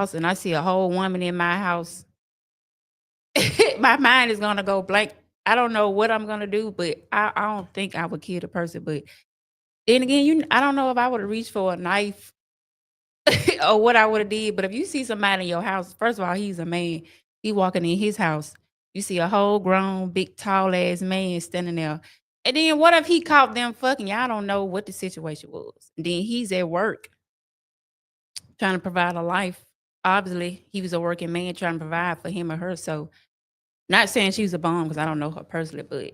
house and I see a whole woman in my house, my mind is gonna go blank. I don't know what I'm gonna do, but I don't think I would kill the person. But then again, I don't know if I would have reached for a knife or what I would have did. But if you see somebody in your house, first of all, he's a man. He walking in his house. You see a whole grown, big, tall ass man standing there. And then what if he caught them fucking? Y'all don't know what the situation was. And then he's at work trying to provide a life. Obviously, he was a working man trying to provide for him or her. So, not saying she was a bum because I don't know her personally, but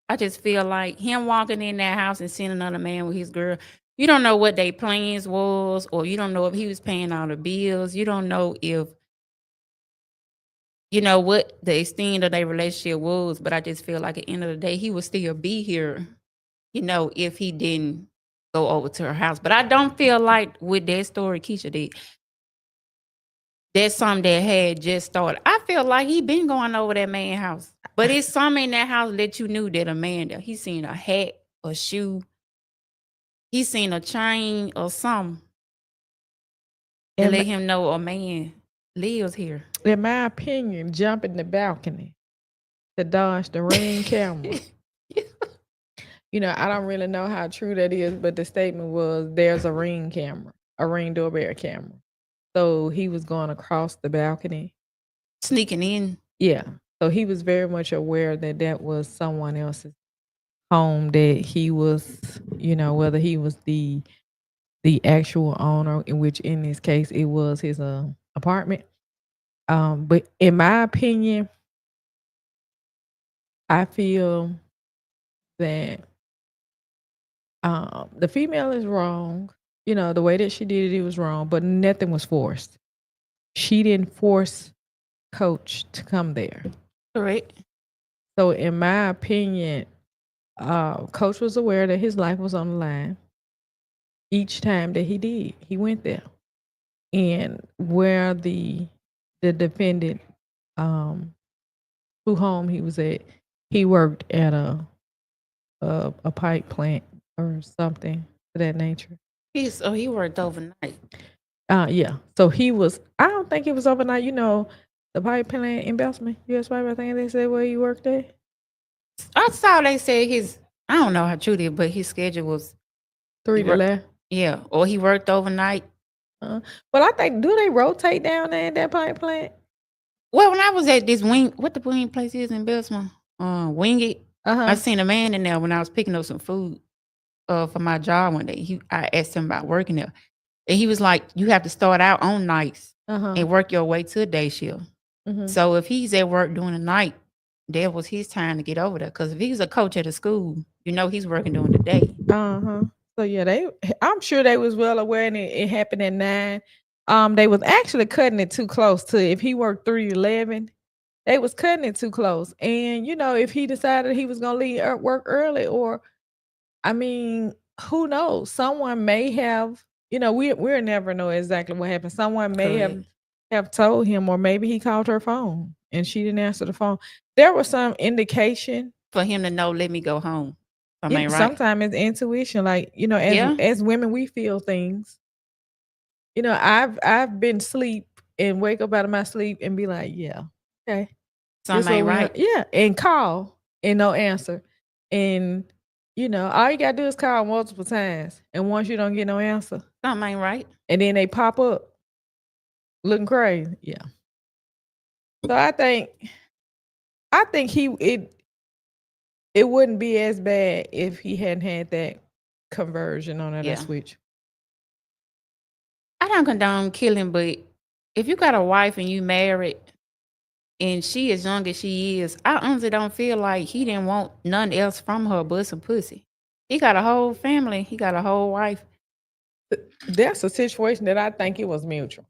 I just feel like him walking in that house and seeing another man with his girl. You don't know what their plans was, or you don't know if he was paying all the bills. You don't know if you know what the extent of their relationship was. But I just feel like at the end of the day, he would still be here. If he didn't go over to her house. But I don't feel like with that story, Keisha did. That's something that had just started. I feel like he been going over that man's house. But it's something in that house that you knew that a man there. He seen a hat, a shoe, he seen a chain or something to let him know a man lives here. In my opinion, jumping the balcony to dodge the ring camera. I don't really know how true that is, but the statement was there's a ring camera, a ring doorbell camera. So he was going across the balcony. Sneaking in. Yeah. So he was very much aware that that was someone else's home, that he was, whether he was the actual owner, in which in this case it was his apartment. But in my opinion, I feel that the female is wrong. The way that she did it was wrong, but nothing was forced. She didn't force Coach to come there. Correct. So in my opinion, Coach was aware that his life was on the line. Each time that he went there. And where the defendant, who home he was at, he worked at a pipe plant or something of that nature. He worked overnight. Yeah. So he was. I don't think it was overnight. The pipe plant in Bessemer, U.S. Pipe. I think they said where he worked at. I saw they said his. I don't know how true it is, but his schedule was 3 to 11. Yeah, or he worked overnight. But I think, do they rotate down there at that pipe plant? Well, when I was at this what the wing place is in Bessemer, Wing It. I seen a man in there when I was picking up some food for my job one day. I asked him about working there. And he was like, you have to start out on nights and work your way to a day shift. So if he's at work during the night, that was his time to get over there. Because if he's a coach at a school, he's working during the day. So yeah, I'm sure they was well aware, and it happened at 9. They was actually cutting it too close to, if he worked 3 to 11, they was cutting it too close. And if he decided he was gonna leave work early, or who knows? Someone may have, we'll never know exactly what happened. Someone may have told him, or maybe he called her phone and she didn't answer the phone. There was some indication for him to know, let me go home. Right? Sometimes it's intuition, like as women, we feel things. I've been asleep and wake up out of my sleep and be like, yeah, okay, something ain't right. Yeah, and call and no answer, and all you gotta do is call multiple times, and once you don't get no answer, something ain't right, and then they pop up looking crazy. Yeah. So I think it wouldn't be as bad if he hadn't had that conversion on that switch. I don't condone killing, but if you got a wife and you married and she as young as she is, I honestly don't feel like he didn't want none else from her but some pussy. He got a whole family. He got a whole wife. That's a situation that I think it was mutual.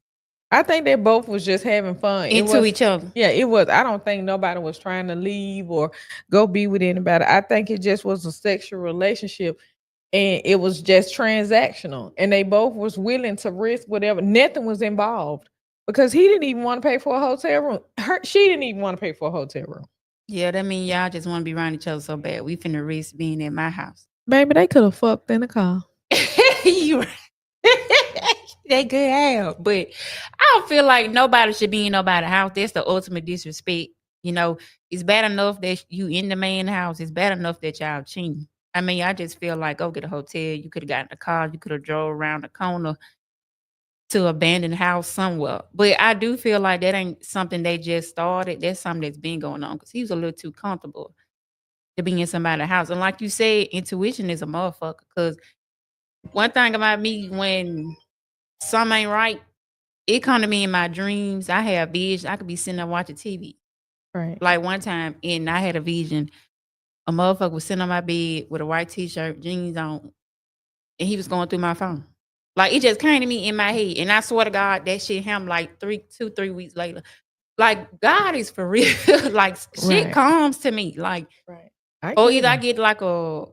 I think they both was just having fun. Into each other. Yeah, it was. I don't think nobody was trying to leave or go be with anybody. I think it just was a sexual relationship, and it was just transactional. And they both was willing to risk whatever. Nothing was involved because he didn't even want to pay for a hotel room. She didn't even want to pay for a hotel room. Yeah, that means y'all just want to be around each other so bad. We finna risk being in my house. Baby, they could have fucked in the car. You They could have, but I don't feel like nobody should be in nobody's house. That's the ultimate disrespect. You know, it's bad enough that you in the man's house. It's bad enough that y'all cheating. I mean, I just feel like go get a hotel. You could have gotten a car. You could have drove around the corner to abandoned house somewhere. But I do feel like that ain't something they just started. That's something that's been going on because he was a little too comfortable to be in somebody's house. And like you said, intuition is a motherfucker. Because one thing about me, when something ain't right, it come to me in my dreams. I have vision. I could be sitting there watching TV. Right. Like one time, and I had a vision. A motherfucker was sitting on my bed with a white t-shirt, jeans on, and he was going through my phone. Like it just came to me in my head. And I swear to God, that shit happened like 3 weeks later. Like God is for real. Like shit Right. comes to me. Like, Right. I or get either I it. get like a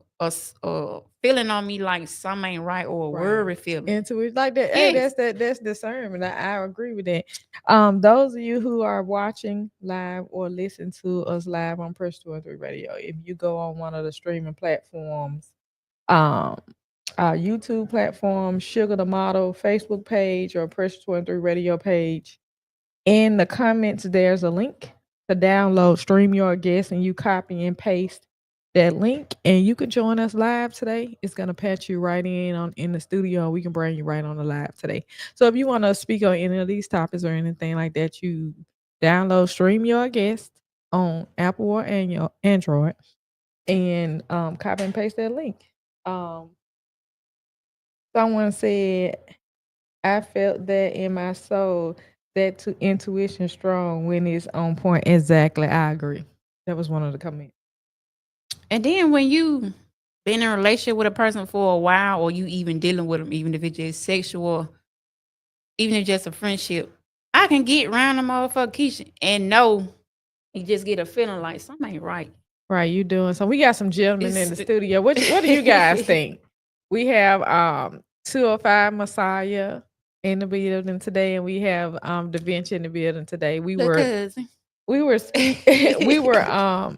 feeling on me like something ain't right, or a worry feeling. Intuition like that. Hey, Yes. that's discernment. I agree with that. Those of you who are watching live or listen to us live on Press 213 Radio, if you go on one of the streaming platforms, um, our YouTube platform, Sugar the Model, Facebook page, or Press 213 Radio page, in the comments, there's a link to download Stream Your Guest, and you copy and paste that link, and you can join us live today. It's gonna patch you right in the studio, and we can bring you right on the live today. So if you want to speak on any of these topics or anything like that, you download Stream Your Guest on Apple or Android, and copy and paste that link. Um, Someone said, I felt that in my soul, that intuition strong when it's on point. Exactly. I agree. That was one of the comments. And then when you been in a relationship with a person for a while, or you even dealing with them, even if it's just sexual, even if it's just a friendship, I can get around the motherfucker Keisha and know you just get a feeling like something ain't right. Right, you doing so. We got some gentlemen in the studio. What do you guys think? We have 205 Messiah in the building today, and we have Da Vinci in the building today. We were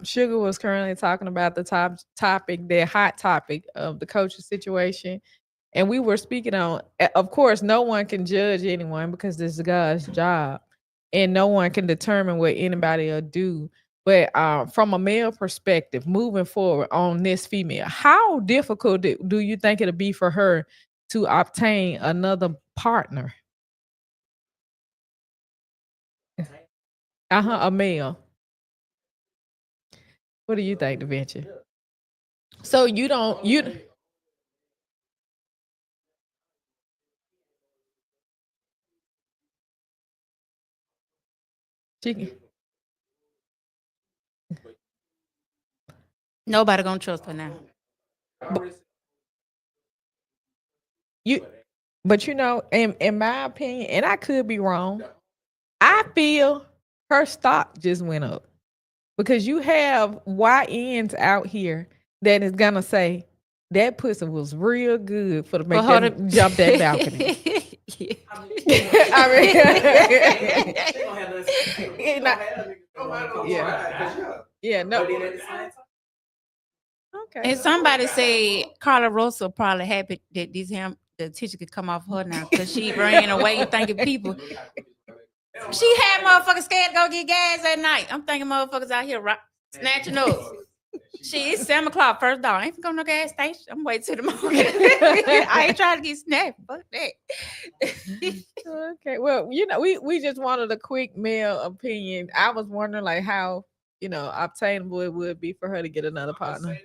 Sugar was currently talking about the topic, the hot topic of the coaching situation. And we were speaking on, of course, no one can judge anyone because this is God's job, and no one can determine what anybody will do. But from a male perspective, moving forward on this female, how difficult do you think it'll be for her to obtain another partner? A male. What do you think, Da Vinci? So you don't she, Nobody gonna trust her now. but you know, in my opinion, and I could be wrong, I feel her stock just went up because you have YNs out here that is gonna say that pussy was real good for to make them jump that balcony. No. Okay. And somebody said Carla Russell probably happy that the teacher could come off her now because she ran away thinking people. She had motherfuckers scared to go get gas at night. I'm thinking motherfuckers out here snatching up. It's 7:00 first dog. I ain't going to no gas station. I'm waiting till the morning. I ain't trying to get snapped. Fuck that. Okay. Well, you know, we just wanted a quick male opinion. I was wondering like how, obtainable it would be for her to get another partner.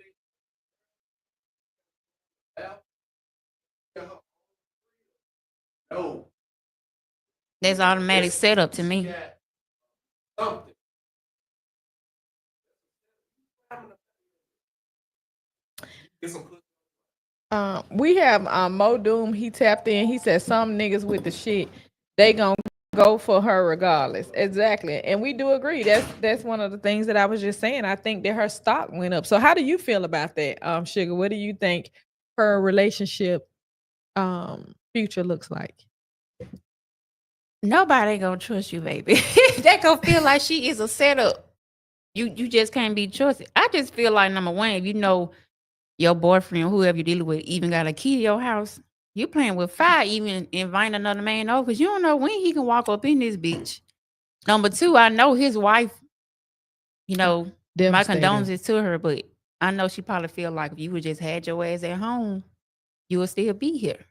That's automatic setup to me. We have Mo Doom. He tapped in. He said some niggas with the shit, they gonna go for her regardless. Exactly, and we do agree. That's one of the things that I was just saying. I think that her stock went up. So how do you feel about that, Sugar? What do you think her relationship future looks like? Nobody gonna trust you, baby. They gonna feel like she is a setup. You just can't be trusted. I just feel like number one, if you know your boyfriend, whoever you're dealing with, even got a key to your house, You playing with fire, even inviting another man over, because you don't know when he can walk up in this bitch. Number two, I know his wife, you know, my Devastating. condolences to her, but I know she probably feel like if you would just had your ass at home, you would still be here.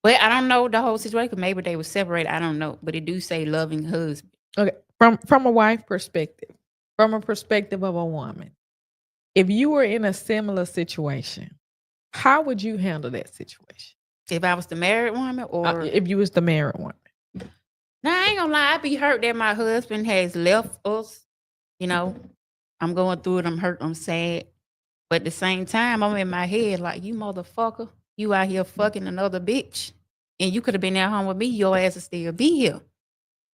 But I don't know the whole situation. Maybe they were separated. I don't know. But it do say loving husband. Okay, from a wife perspective, from a perspective of a woman, if you were in a similar situation, how would you handle that situation? If I was the married woman or If you was the married woman? now I ain't gonna lie, I be hurt that my husband has left us. You know, I'm going through it. I'm hurt. I'm sad. But at the same time, I'm in my head like, you motherfucker, you out here fucking another bitch. And you could have been at home with me, your ass would still be here.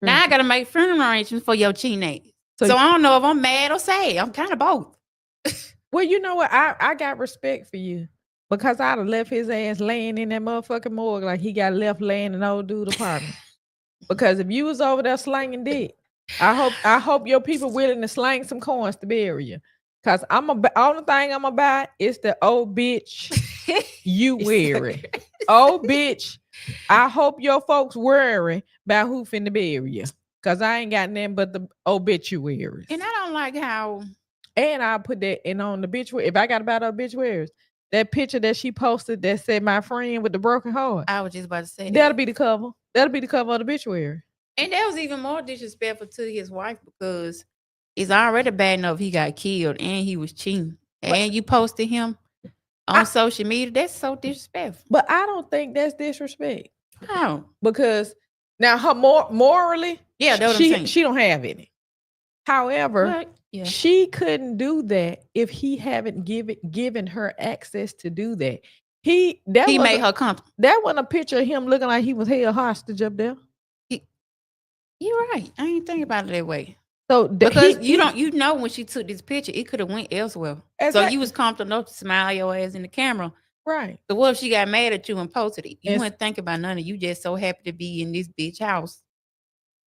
Now I gotta make funeral arrangements for your cheating ass. So I don't know if I'm mad or sad. I'm kind of both. Well, you know what? I got respect for you because I'd have left his ass laying in that motherfucking morgue like he got left laying in old dude apartment. Because if you was over there slanging dick, I hope your people willing to slang some coins to bury you. Cause only thing I'm about is the old bitch you weary. Old bitch, I hope your folks worry about who finna bury you. Cause I ain't got nothing but the obituaries. And I don't like how. And I'll put that in on the obituary. If I got about obituaries, that picture that she posted that said my friend with the broken heart. I was just about to say that'll be the cover. That'll be the cover of the obituary. And that was even more disrespectful to his wife because it's already bad enough he got killed and he was cheating. And you posted him on social media. That's so disrespectful. But I don't think that's disrespect. How? Because now her morally, yeah, that's what I'm saying. She don't have any. However, she couldn't do that if he haven't given her access to do that. He made her comfortable. That wasn't a picture of him looking like he was held hostage up there. You're right. I ain't think about it that way. So because you know when she took this picture, it could have went elsewhere. Exactly. So you was comfortable enough to smile your ass in the camera. Right. So what if she got mad at you and posted it? You wouldn't think about none of it. You just so happy to be in this bitch house.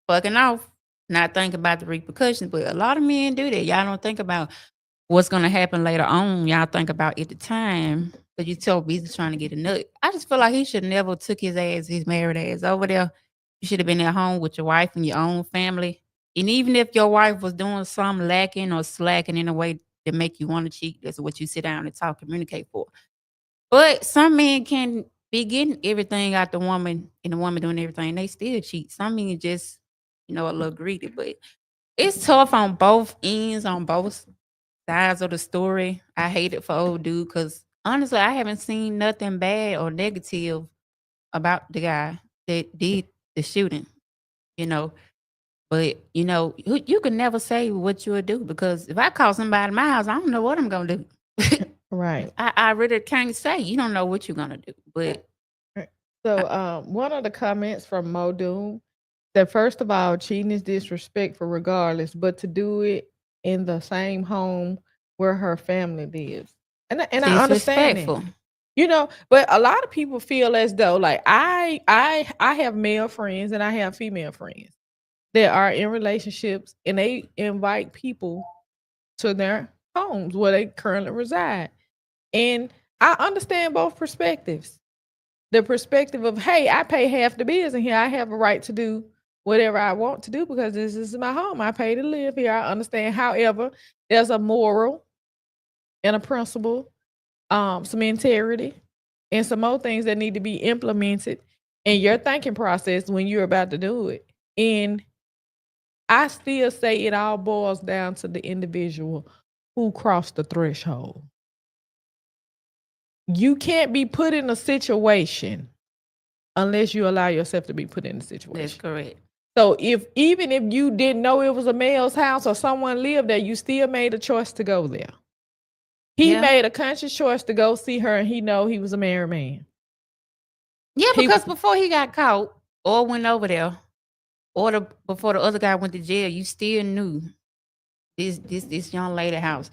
Fucking off. Not thinking about the repercussions. But a lot of men do that. Y'all don't think about what's gonna happen later on. Y'all think about at the time. But you so busy trying to get a nut. I just feel like he should never took his married ass over there. You should have been at home with your wife and your own family. And even if your wife was doing something lacking or slacking in a way that make you want to cheat, that's what you sit down and talk, communicate for. But some men can be getting everything out the woman and the woman doing everything. They still cheat. Some men just, a little greedy. But it's tough on both ends, on both sides of the story. I hate it for old dude because honestly, I haven't seen nothing bad or negative about the guy that did the shooting, But, you can never say what you'll do because if I call somebody in my house, I don't know what I'm going to do. Right. I really can't say. You don't know what you're going to do. But so one of the comments from Mo Doom said, first of all, cheating is disrespectful regardless, but to do it in the same home where her family lives. And I understand it. But a lot of people feel as though like I have male friends and I have female friends that are in relationships and they invite people to their homes where they currently reside. And I understand both perspectives. The perspective of, hey, I pay half the bills in here. I have a right to do whatever I want to do because this is my home. I pay to live here. I understand. However, there's a moral and a principle, some integrity, and some more things that need to be implemented in your thinking process when you're about to do it. And I still say it all boils down to the individual who crossed the threshold. You can't be put in a situation unless you allow yourself to be put in a situation. That's correct. So even if you didn't know it was a male's house or someone lived there, you still made a choice to go there. He made a conscious choice to go see her, and he know he was a married man. Yeah, because before he got caught or went over there, or before the other guy went to jail, you still knew this young lady house.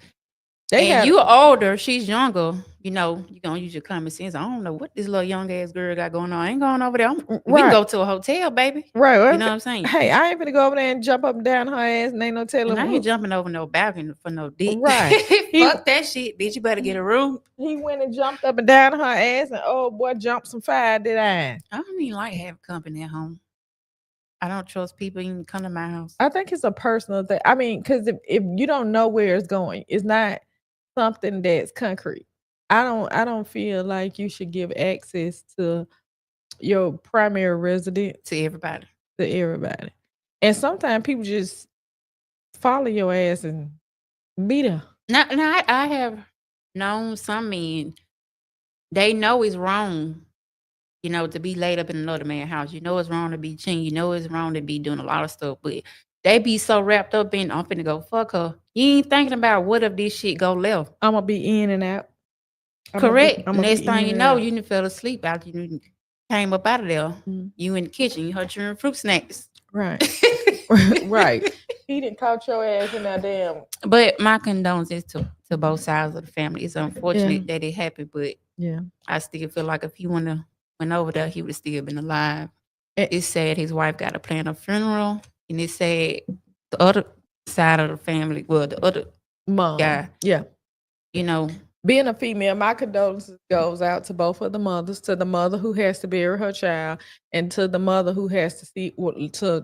They And had you older, she's younger. You gonna use your common sense. I don't know what this little young ass girl got going on. I ain't going over there. We can right, go to a hotel, baby. right. You Well, know what I'm saying? hey, I ain't gonna go over there and jump up and down her ass, and ain't no And telling I ain't who. jumping over no balcony for no dick. Right. He Fuck that shit, bitch. You better get a room. he went and jumped up and down her ass, and oh boy, jumped some fire. Did I? I don't even like having company at home. I don't trust people even come to my house. I think it's a personal thing. I mean, because if you don't know where it's going, it's not something that's concrete. I don't feel like you should give access to your primary residence To everybody. to everybody. And sometimes people just follow your ass and be there. Now I have known some men, they know it's wrong, to be laid up in another man's house. You know it's wrong to be cheating. You know it's wrong to be doing a lot of stuff. But they be so wrapped up in, I'm finna go fuck her. You ain't thinking about what if this shit go left. I'm gonna be in and out. Correct. I'm gonna Next be thing in you and know, out. you done fell asleep after you came up out of there. Mm. You in the kitchen, you hurt your fruit snacks. Right. Right. He didn't caught your ass in that damn. But my condolences to both sides of the family. It's unfortunate that it happened, but Yeah. I still feel like if he went over there, he would have still been alive. Eh. It's sad his wife got to plan a funeral, and it's sad the other side of the family, well, the other Mom. guy, Yeah. you know, Being a female, my condolences goes out to both of the mothers, to the mother who has to bury her child, and to the mother who has to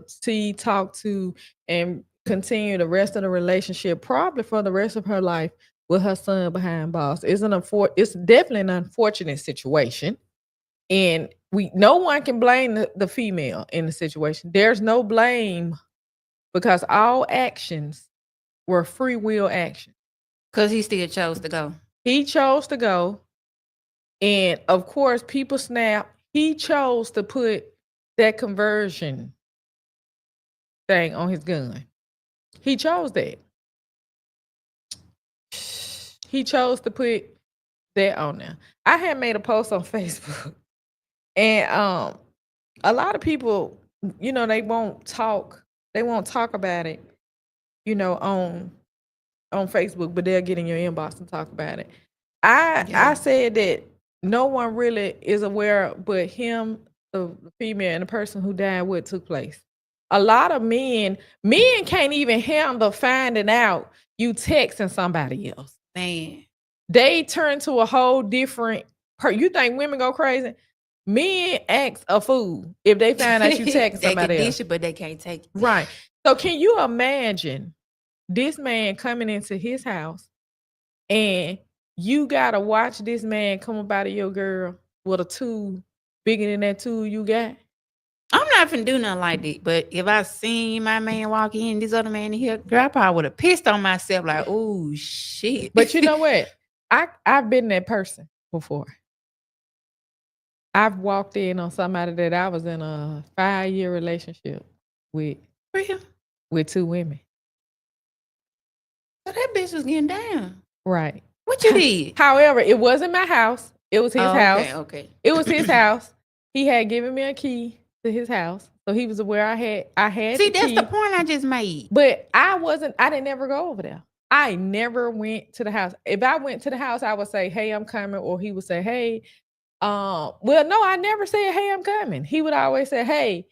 see, talk to, and continue the rest of the relationship, probably for the rest of her life, with her son behind bars. It's definitely an unfortunate situation, and no one can blame the female in the situation. There's no blame because all actions were free will actions. because he still chose to go. He chose to go. And of course, people snap. He chose to put that conversion thing on his gun. He chose that. He chose to put that on there. I had made a post on Facebook, and a lot of people, they won't talk. They won't talk about it, on Facebook, but they'll get in your inbox and talk about it. I said that no one really is aware but him, the female, and the person who died, what took place. A lot of men can't even handle finding out you texting somebody else. Man. They turn to a whole different you think women go crazy? Men act a fool if they find out you texting They somebody can else. dish it, but they can't take it. Right. So can you imagine this man coming into his house and you gotta watch this man come up out of your girl with a tool bigger than that tool you got? I'm not finna do nothing like that. But if I seen my man walk in, this other man in here, girl, I probably would have pissed on myself like, oh shit. But you know what? I've been that person before. I've walked in on somebody that I was in a 5-year relationship with. Real? With 2 women. So that bitch was getting down. Right. What you did? However, it wasn't my house. It was his house. Okay. It was his house. He had given me a key to his house. So he was aware I had See, the that's key. the point I just made. But I didn't never go over there. I never went to the house. If I went to the house, I would say, hey, I'm coming. Or he would say, hey, well, no, I never said, hey, I'm coming. He would always say, hey,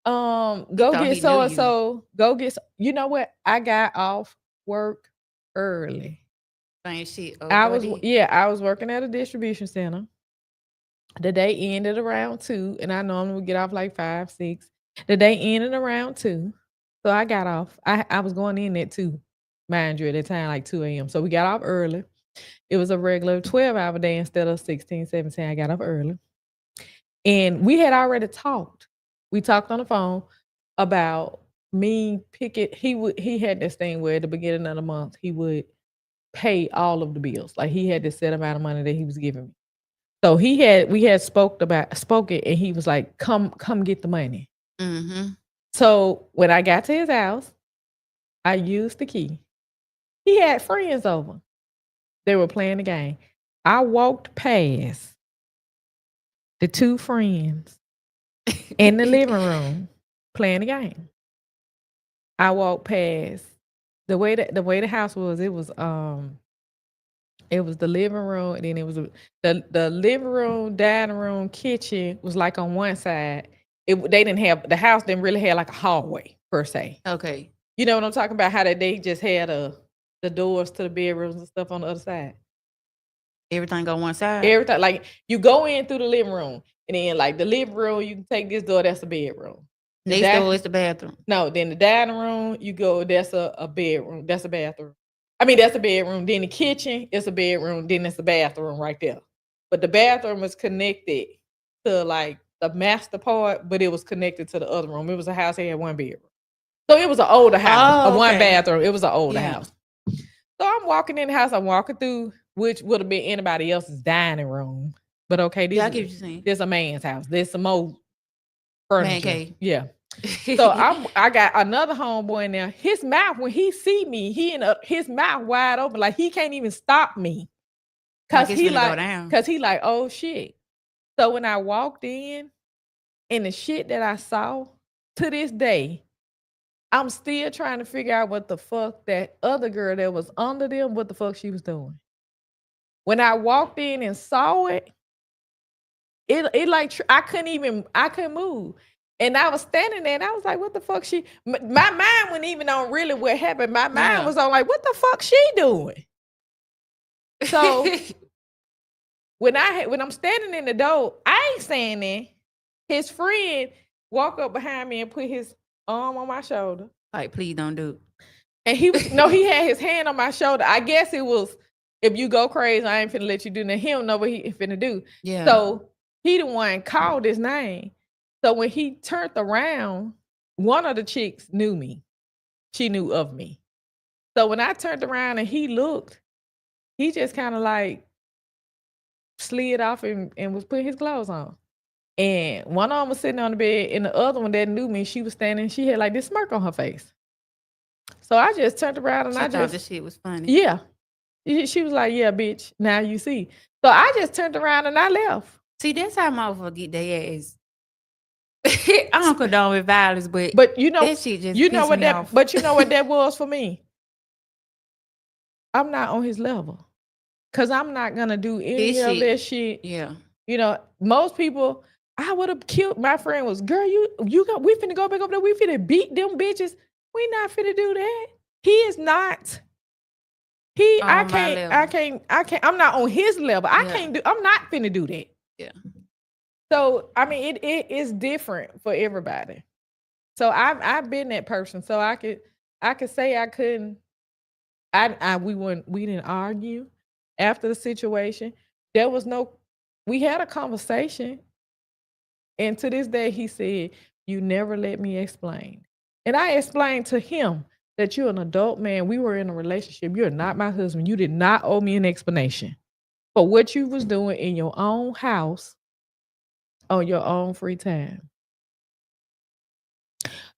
go get so-and-so. Go get, you know what? I got off work early. Same shit. I was working at a distribution center. The day ended around 2, and I normally would get off like 5, 6. The day ended around 2. So I got off. I was going in at 2, mind you, at the time, like 2 a.m. So we got off early. It was a regular 12-hour day instead of 16, 17. I got off early. And we had already talked. We talked on the phone about me picking. He had this thing where at the beginning of the month, he would pay all of the bills. Like he had this set amount of money that he was giving me. So we had spoken, and he was like, come get the money. Mm-hmm. So when I got to his house, I used the key. He had friends over. They were playing the game. I walked past the 2 friends in the living room playing the game. I walked past the way the house was. It was It was the living room, and then it was the living room, dining room, kitchen was like on one side. They didn't have the house didn't really have like a hallway per se. Okay. You know what I'm talking about? How that they just had the doors to the bedrooms and stuff on the other side. Everything go one side. Everything like you go in through the living room, and then like the living room, you can take this door. That's the bedroom. Next door is the bathroom. No, then the dining room, you go. That's a bedroom. That's a bathroom. I mean, that's a bedroom. Then the kitchen is a bedroom. Then it's a bathroom right there. But the bathroom was connected to like the master part, but it was connected to the other room. It was a house that had one bedroom. So it was an older house, a one bathroom. It was an older house. So I'm walking in the house. I'm walking through, which would have been anybody else's dining room. But okay, this is a man's house. There's some more furniture. Man cave. Yeah. So I got another homeboy in there. His mouth, when he see me, his mouth wide open, like he can't even stop me. Cause he like, oh shit. So when I walked in, and the shit that I saw, to this day, I'm still trying to figure out what the fuck that other girl that was under them, what the fuck she was doing. When I walked in and saw it, it like I couldn't move. And I was standing there and I was like, what the fuck my mind wasn't even on really what happened. My mind was on like, what the fuck she doing? So when I'm standing in the door, I ain't standing. His friend walk up behind me and put his arm on my shoulder. Like, please don't do it. And he had his hand on my shoulder. I guess it was, if you go crazy, I ain't finna let you do nothing. He don't know what he finna do. Yeah. So he the one called his name. So when he turned around, one of the chicks knew me. She knew of me. So when I turned around and he looked, he just kind of like slid off and was putting his clothes on. And one of them was sitting on the bed, and the other one that knew me, she was standing, she had like this smirk on her face. So I just turned around and I thought this shit was funny. Yeah. She was like, yeah, bitch, now you see. So I just turned around and I left. See, that's how motherfuckers get their ass. I don't condone with violence, but you know, that shit just you know what that off. But you know what that was for me? I'm not on his level. Cause I'm not gonna do any of that shit. Yeah. You know, most people, I would have killed. My friend was, girl, we finna go back over there. We finna beat them bitches. We not finna do that. He is not. I can't. I'm not on his level. I can't do. I'm not finna do that. Yeah. So I mean, it is different for everybody. So I've been that person. So I could say I couldn't. We didn't argue after the situation. There was no. We had a conversation, and to this day, he said, "You never let me explain." And I explained to him that you're an adult man. We were in a relationship. You're not my husband. You did not owe me an explanation for what you was doing in your own house on your own free time.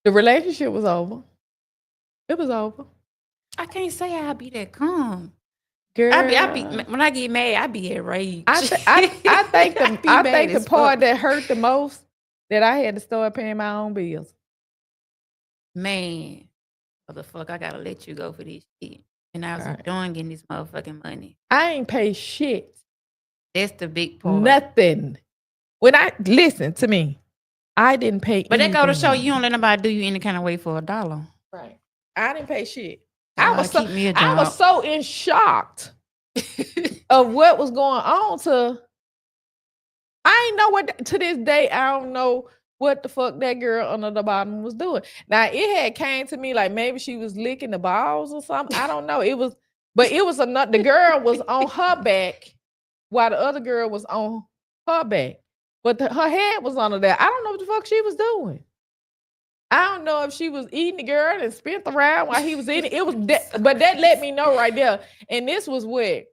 The relationship was over. It was over. I can't say I'll be that calm. Girl, I be when I get mad, I be enraged. I think the part that hurt the most that I had to start paying my own bills. Man, motherfucker, I gotta let you go for this shit. And I was done getting this motherfucking money. I ain't pay shit. That's the big part. Nothing. When I listen to me, I didn't pay. But that go to show you don't let nobody do you any kind of way for $1. Right. I didn't pay shit. I was so in shock of what was going on. I ain't know what to this day. I don't know what the fuck that girl under the bottom was doing. Now it had came to me like maybe she was licking the balls or something. I don't know. It was another. The girl was on her back while the other girl was on her back, but her head was under there. I don't know what the fuck she was doing. I don't know if she was eating the girl and spent around while he was eating. It was that, but that let me know right there. And this was what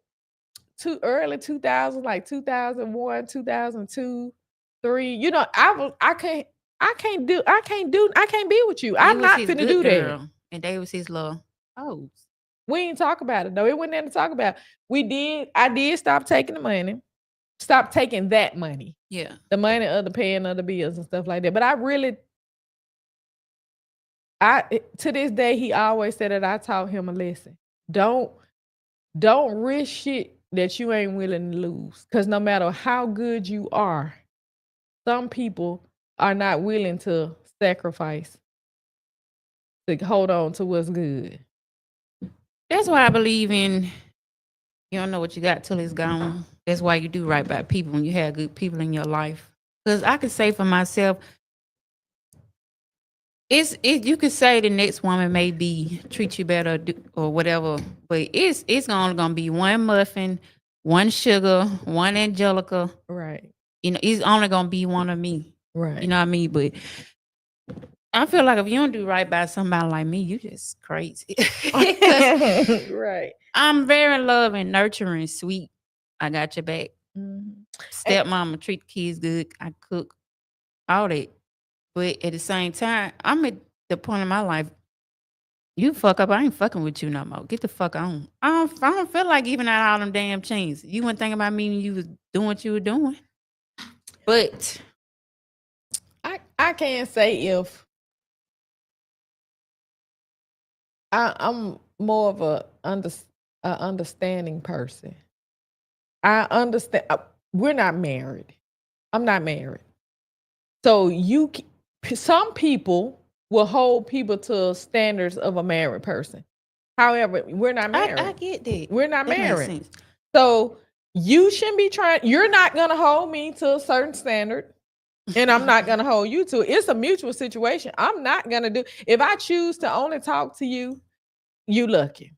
early 2000, like 2001, 2002, 3. You know, I can't be with you. I'm not finna do that. And they was his little hoes. We ain't talk about it though. It wasn't nothing to talk about. I did stop taking the money. Stop taking that money. Yeah. The money of the paying of the bills and stuff like that. But to this day, he always said that I taught him a lesson. Don't risk shit that you ain't willing to lose. Because no matter how good you are, some people are not willing to sacrifice to hold on to what's good. That's why I believe in you don't know what you got till it's gone. That's why you do right by people when you have good people in your life. Because I could say for myself, you could say the next woman may be treat you better or whatever, but it's only gonna be one muffin, one sugar, one Angelica. Right. You know, it's only gonna be one of me. Right. You know what I mean? But I feel like if you don't do right by somebody like me, you just crazy. Right. I'm very loving, nurturing, sweet. I got your back. Mhm. Stepmama treat the kids good. I cook all that. But at the same time, I'm at the point in my life. You fuck up, I ain't fucking with you no more. Get the fuck on. I don't feel like giving out all them damn chains. You wouldn't think about me when you was doing what you were doing. But I can't say if I'm more of a understanding person. I understand. We're not married. I'm not married. So some people will hold people to standards of a married person. However, we're not married. I get that. We're not That makes married. sense. So you shouldn't be trying. You're not going to hold me to a certain standard. And I'm not going to hold you to it. It's a mutual situation. I'm not going to do. If I choose to only talk to you, you lucky.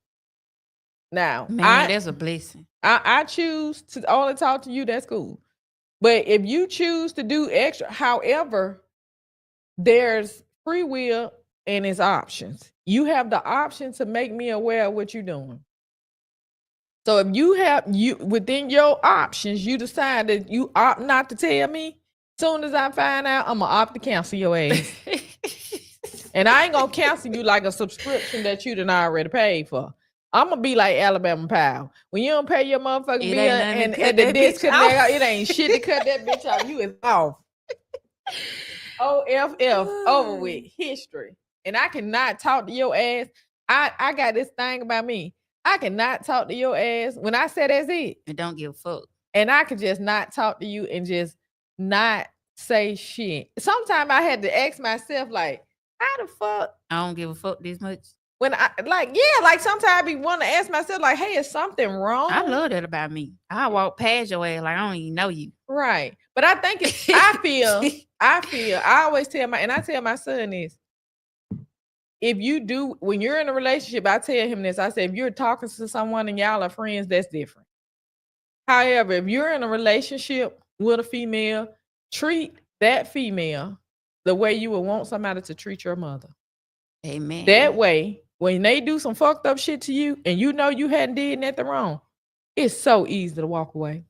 Now, Man, that's a blessing. I choose to only talk to you. That's cool. But if you choose to do extra, however, there's free will and it's options. You have the option to make me aware of what you're doing. So if you within your options, you decide that you opt not to tell me. Soon as I find out, I'm gonna opt to cancel your ass. And I ain't gonna cancel you like a subscription that you done already paid for. I'm gonna be like Alabama Power. When you don't pay your motherfucking bill and at the disconnect, it ain't shit to cut that bitch off. You is off. OFF over with history. And I cannot talk to your ass. I got this thing about me. I cannot talk to your ass when I say that's it. And don't give a fuck. And I could just not talk to you and just not say shit. Sometimes I had to ask myself, like, how the fuck? I don't give a fuck this much. When I like sometimes I be want to ask myself, like, hey, is something wrong? I love that about me. I walk past your ass like I don't even know you. Right. But I think I always tell my son this. If you do, when you're in a relationship, I tell him this. I say, if you're talking to someone and y'all are friends, that's different. However, if you're in a relationship with a female, treat that female the way you would want somebody to treat your mother. Amen. That way, when they do some fucked up shit to you and you know you hadn't did nothing wrong, it's so easy to walk away.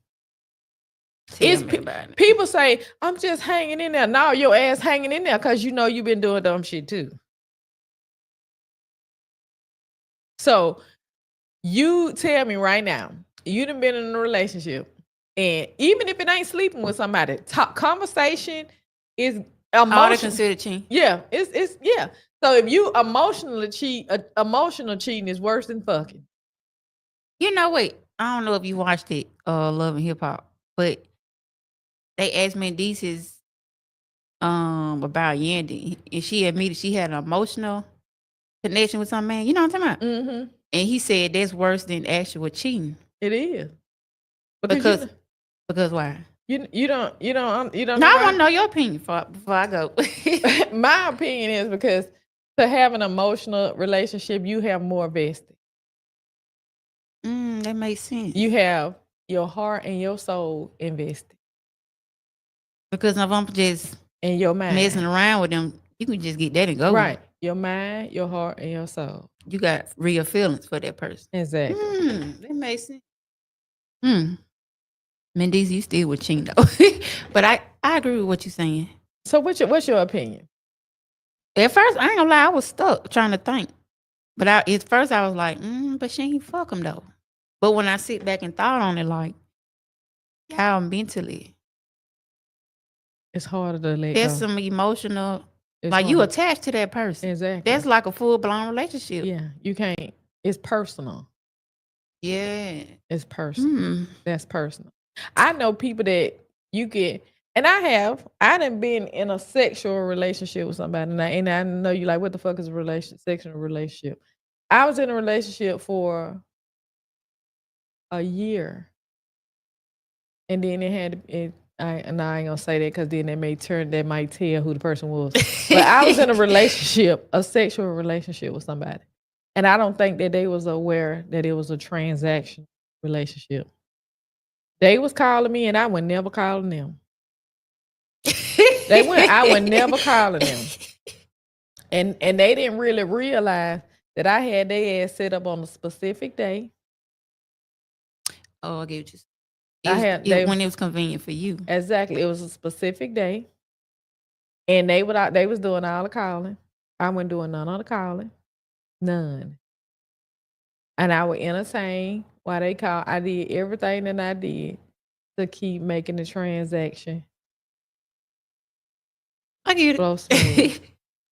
People say, I'm just hanging in there. No, your ass hanging in there because you know you've been doing dumb shit too. So you tell me right now, you done been in a relationship, and even if it ain't sleeping with somebody, conversation is emotional. All they consider cheating. Yeah, it's yeah. So if you emotional cheating is worse than fucking. You know what? I don't know if you watched it, Love and Hip Hop, but they asked Mendeece's about Yandy, and she admitted she had an emotional connection with some man. You know what I'm talking about? Mm-hmm. And he said that's worse than actual cheating. It is. Because why? You don't. No, I want to know your opinion before I go. My opinion is because to have an emotional relationship, you have more vested. That makes sense. You have your heart and your soul invested. Because if I'm just in your mind messing around with them, you can just get that and go. Right. Your mind, your heart, and your soul. You got real feelings for that person. Exactly. That makes sense. Mendeece, you still with Ching though. But I agree with what you're saying. So what's your opinion? At first, I ain't gonna lie, I was stuck trying to think. But at first I was like, but she ain't fuck him though. But when I sit back and thought on it, like, how mentally, it's harder to let there's go. some emotional, like you attached to that person. Exactly. That's like a full blown relationship. Yeah, you can't. It's personal. Yeah. It's personal. Hmm. That's personal. I know people that you get, and I done been in a sexual relationship with somebody, and I know you like, what the fuck is a sexual relationship? I was in a relationship for a year, and then it had it. And I ain't gonna say that because then that might tell who the person was. But I was in a relationship, a sexual relationship with somebody, and I don't think that they was aware that it was a transaction relationship. They was calling me, and I would never calling them. I would never calling them, and they didn't really realize that I had their ass set up on a specific day. Oh, I get you. I had When it was convenient for you. Exactly. It was a specific day, and they was doing all the calling. I wasn't doing none of the calling, none. And I would entertain while they call. I did everything that I did to keep making the transaction I get flow it. smooth.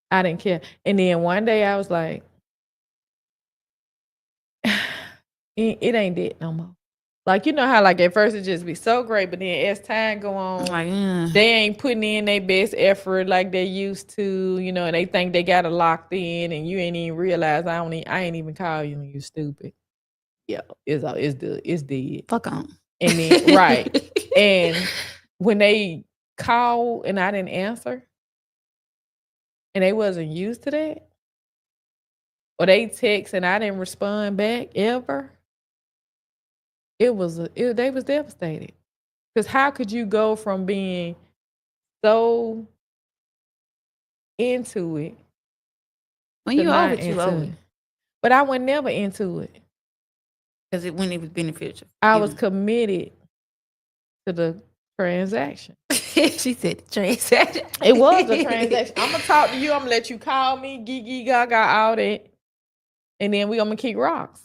I didn't care. And then one day I was like, it ain't that no more. Like, you know how like at first it just be so great, but then as time go on, Like, they ain't putting in their best effort like they used to, and they think they got it locked in, and you ain't even realize I ain't even call you when you stupid. Yeah, it's dead. fuck on. And then right. And when they call and I didn't answer, and they wasn't used to that, or they text and I didn't respond back ever, they was devastated. Because how could you go from being so into it When to you over not it, you into over it? it. But I was never into it. Because when it was beneficial. I was committed to the transaction. She said transaction. It was a transaction. I'm gonna talk to you. I'm gonna let you call me, gee gaga, all that, and then we gonna keep rocks.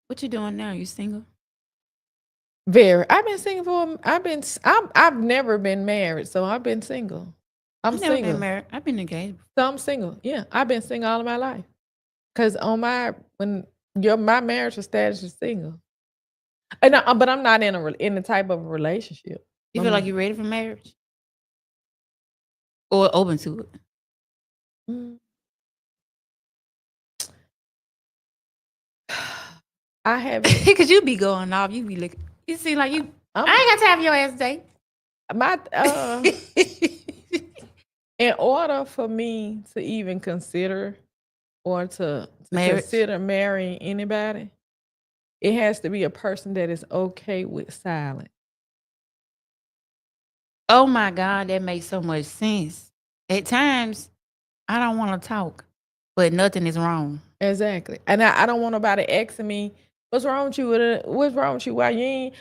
What you doing now? You single? Very. I've been single I've never been married, so I've been single. I'm I've never single. been married. I've been engaged. So I'm single. Yeah, I've been single all of my life. Cause my marital status is single, but I'm not in the type of relationship. You feel like you're ready for marriage, or open to it? Mm. I haven't. Because you be going off. You be looking. You seem like you. I ain't got time for your ass today. In order for me to even consider or to consider marrying anybody, it has to be a person that is okay with silence. Oh my God, that makes so much sense. At times, I don't want to talk, but nothing is wrong. Exactly. And I don't want nobody asking me, what's wrong with you? What's wrong with you? Why you ain't,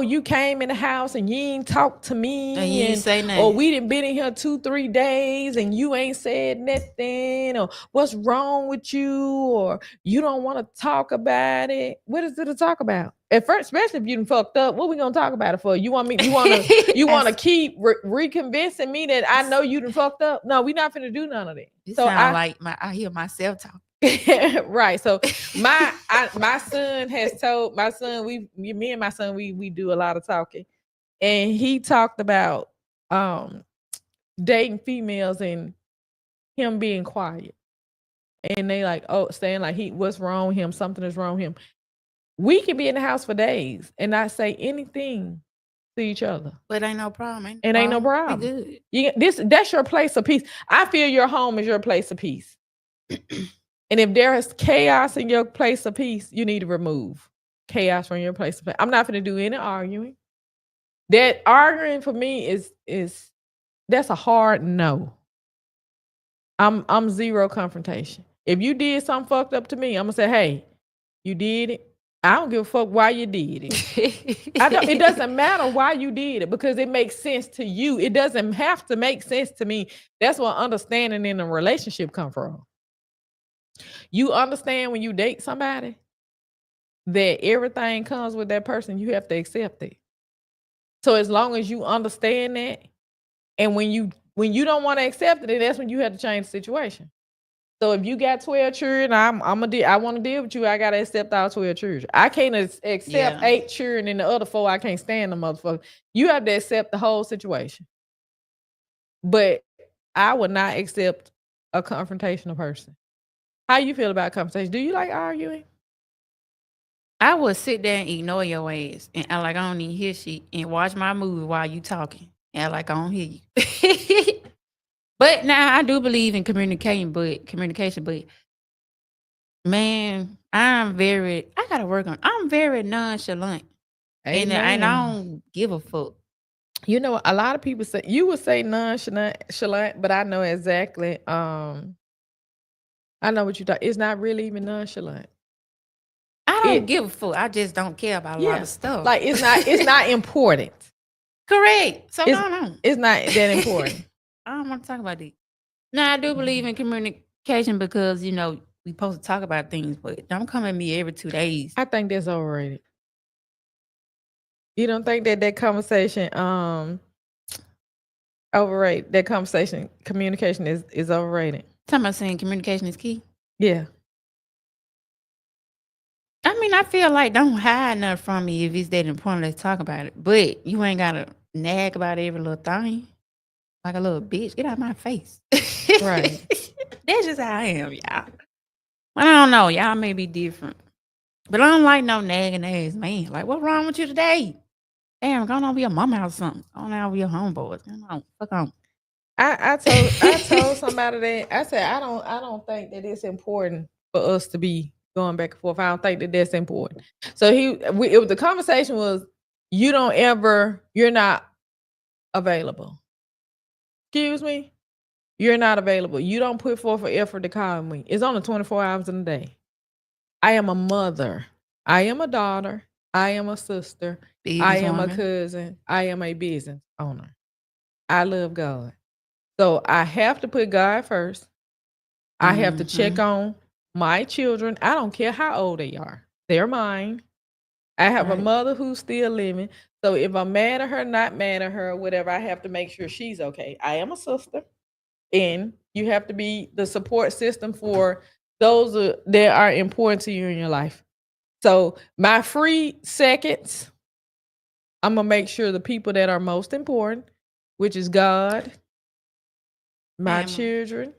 you came in the house and you ain't talked to me. And you ain't say nothing. Or we done been in here 2-3 days and you ain't said nothing. Or what's wrong with you? Or you don't want to talk about it. What is there to talk about? At first, especially if you done fucked up, what we gonna talk about it for? You want to keep reconvincing me that I know you done fucked up? No, we not finna do none of that. It sound like I hear myself talk. Right. So my son has told me and my son, we do a lot of talking, and he talked about dating females and him being quiet, and they like, saying like what's wrong with him, something is wrong with him. We can be in the house for days and not say anything to each other, but ain't no problem. Ain't no problem. We good. That's your place of peace. I feel your home is your place of peace. And if there is chaos in your place of peace, you need to remove chaos from your place of peace. I'm not going to do any arguing. That arguing for me is that's a hard no. I'm zero confrontation. If you did something fucked up to me, I'm gonna say, hey, you did it. I don't give a fuck why you did it. It doesn't matter why you did it because it makes sense to you. It doesn't have to make sense to me. That's what understanding in a relationship come from. You understand when you date somebody that everything comes with that person, you have to accept it. So as long as you understand that, and when you don't want to accept it, that's when you have to change the situation. So if you got 12 children, I want to deal with you. I gotta accept all 12 children. I can't accept Yeah. 8 children and the other 4 I can't stand the motherfucker. You have to accept the whole situation. But I would not accept a confrontational person. How you feel about conversation? Do you like arguing? I would sit there and ignore your ass and act like I don't even hear shit and watch my movie while you talking. Act like I don't hear you. But now I do believe in communication, but man, I gotta work on I'm very nonchalant. And I Amen. don't give a fuck. You know, a lot of people say you would say nonchalant, but I know exactly. I know what you thought. It's not really even nonchalant. I don't It give a fuck. I just don't care about a lot Yeah, of stuff. like it's not important. Correct. So It's no. it's not that important. I don't want to talk about it. Now I do believe in communication because we supposed to talk about things, but don't come at me every 2 days. I think that's overrated. You don't think that conversation overrated? That conversation communication is overrated. Talking about saying communication is key. Yeah. I mean, I feel like don't hide nothing from me if it's that important. Let's talk about it. But you ain't gotta nag about every little thing like a little bitch. Get out of my face. Right. That's just how I am, y'all. I don't know. Y'all may be different, but I don't like no nagging ass man. Like, what's wrong with you today? Damn, go on with your mama or something. Go on with your homeboys. Come on, fuck on. I told somebody that I said I don't think that it's important for us to be going back and forth. I don't think that that's important. So the conversation was you're not available. Excuse me, you're not available. You don't put forth an effort to call me. It's only 24 hours in a day. I am a mother. I am a daughter. I am a sister. I am a cousin. I am a business owner. I love God. So I have to put God first. I have to check on my children. I don't care how old they are. They're mine. I have a mother who's still living. So if I'm mad at her, not mad at her, whatever, I have to make sure she's okay. I am a sister. And you have to be the support system for those that are important to you in your life. So my free seconds, I'm going to make sure the people that are most important, which is God, my children,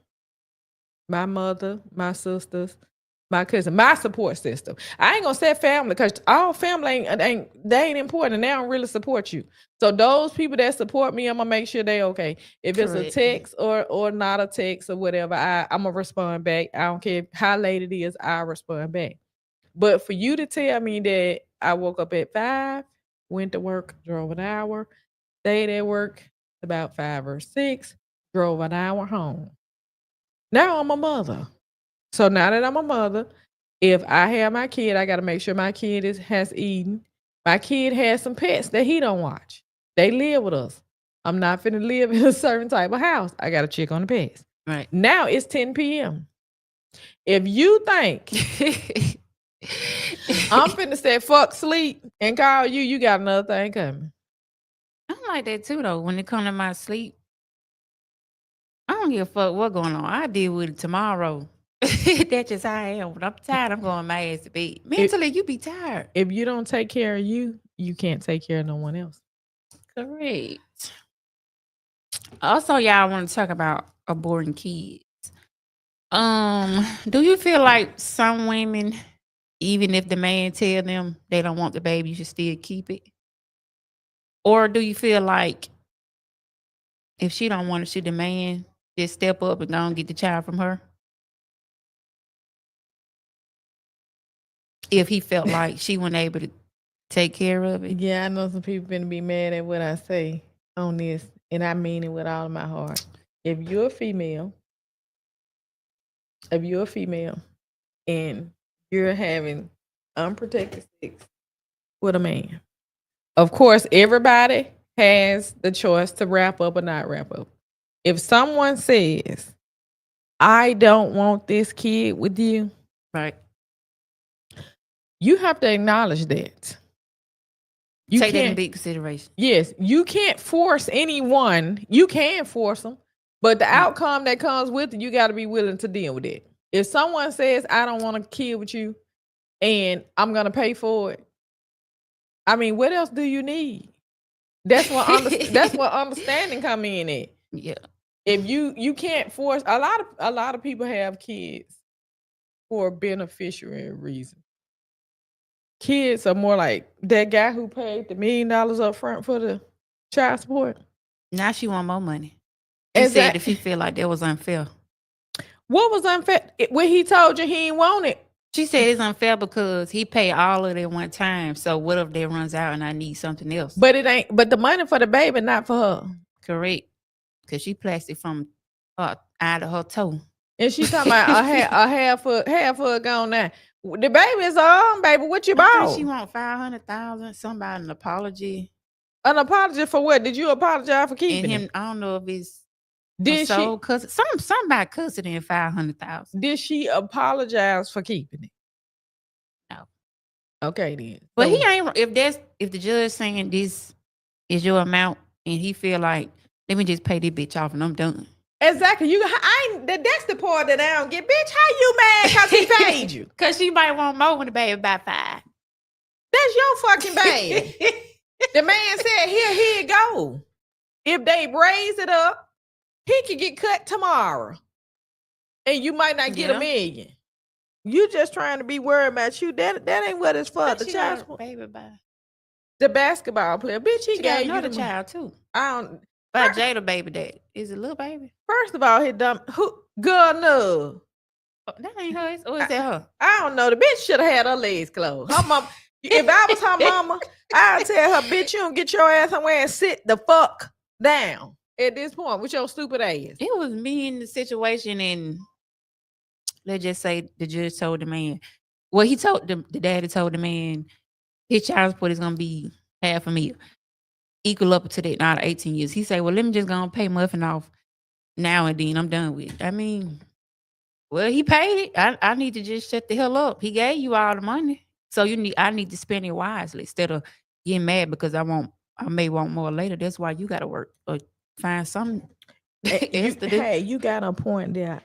my mother, my sisters, my cousin, my support system. I ain't gonna say family because all family ain't important and they don't really support you. So those people that support me, I'm gonna make sure they okay. If it's a text or not a text or whatever, I'm gonna respond back. I don't care how late it is, I'll respond back. But for you to tell me that I woke up at 5, went to work, drove an hour, stayed at work about 5 or 6, drove an hour home. Now I'm a mother. So now that I'm a mother, if I have my kid, I got to make sure my kid has eaten. My kid has some pets that he don't watch. They live with us. I'm not finna live in a certain type of house. I got to check on the pets. Right. Now it's 10 p.m. If you think I'm finna say fuck sleep and call you, you got another thing coming. I'm like that too, though. When it comes to my sleep, I don't give a fuck what's going on. I deal with it tomorrow. That's just how I am. When I'm tired, I'm going my ass to bed. Mentally, you be tired. If you don't take care of you, you can't take care of no one else. Correct. Also, y'all, I want to talk about aborting kids. Do you feel like some women, even if the man tell them they don't want the baby, you should still keep it? Or do you feel like if she don't want it, should the man just step up and go and get the child from her? If he felt like she wasn't able to take care of it? Yeah, I know some people gonna be mad at what I say on this, and I mean it with all of my heart. If you're a female and you're having unprotected sex with a man, of course, everybody has the choice to wrap up or not wrap up. If someone says, I don't want this kid with you, right, you have to acknowledge that. You take that in big consideration. Yes, you can't force anyone. You can force them, but the outcome that comes with it, you got to be willing to deal with it. If someone says I don't want to kid with you and I'm gonna pay for it, I mean, what else do you need? That's what understanding come in at. Yeah. If you can't force a lot of people have kids for beneficiary reason. Kids are more like that guy who paid the $1 million up front for the child support. Now she want more money. He Is said that if he feel like that was unfair. what was unfair? When he told you he didn't want it. She said it's unfair because he paid all of it one time. So what if that runs out and I need something else? But it ain't. But the money for the baby, not for her. Correct. Because she plastic from out of her toe. And she talking about a half of gone now. The baby is on, baby. What you I think bought? she want 500,000. Somebody an apology. An apology for what? Did you apologize for keeping And him, it? I don't know if it's Did she? custody. Somebody custody in 500,000. Did she apologize for keeping it? No. Okay then. But he ain't. If the judge saying this is your amount and he feel like let me just pay this bitch off and I'm done. Exactly. That's the part that I don't get. Bitch, how you mad because he paid you? Because she might want more when the baby by 5. That's your fucking baby. The man said, here you go. If they raise it up, he could get cut tomorrow. And you might not get $1 million. You just trying to be worried about you. That ain't what it's for. The child baby by the basketball player. Bitch, he gave another you the child too. I don't By Jada baby dad. Is it little baby? First of all, he dumb who girl no. Oh, that ain't her. Or is that her? I don't know. The bitch should have had her legs closed. Her mom, if I was her mama, I'd tell her, bitch, you don't get your ass somewhere and sit the fuck down at this point with your stupid ass. It was me in the situation, and let's just say the judge told the man. Well, he told the daddy told the man his child support is gonna be $500,000, equal up to that out of 18 years. He said, well, let me just go and pay Muffin off now and then. I'm done with it. I mean, well, he paid it. I need to just shut the hell up. He gave you all the money. So I need to spend it wisely instead of getting mad because I may want more later. That's why you gotta work or find something else to do. Hey, you got a point there.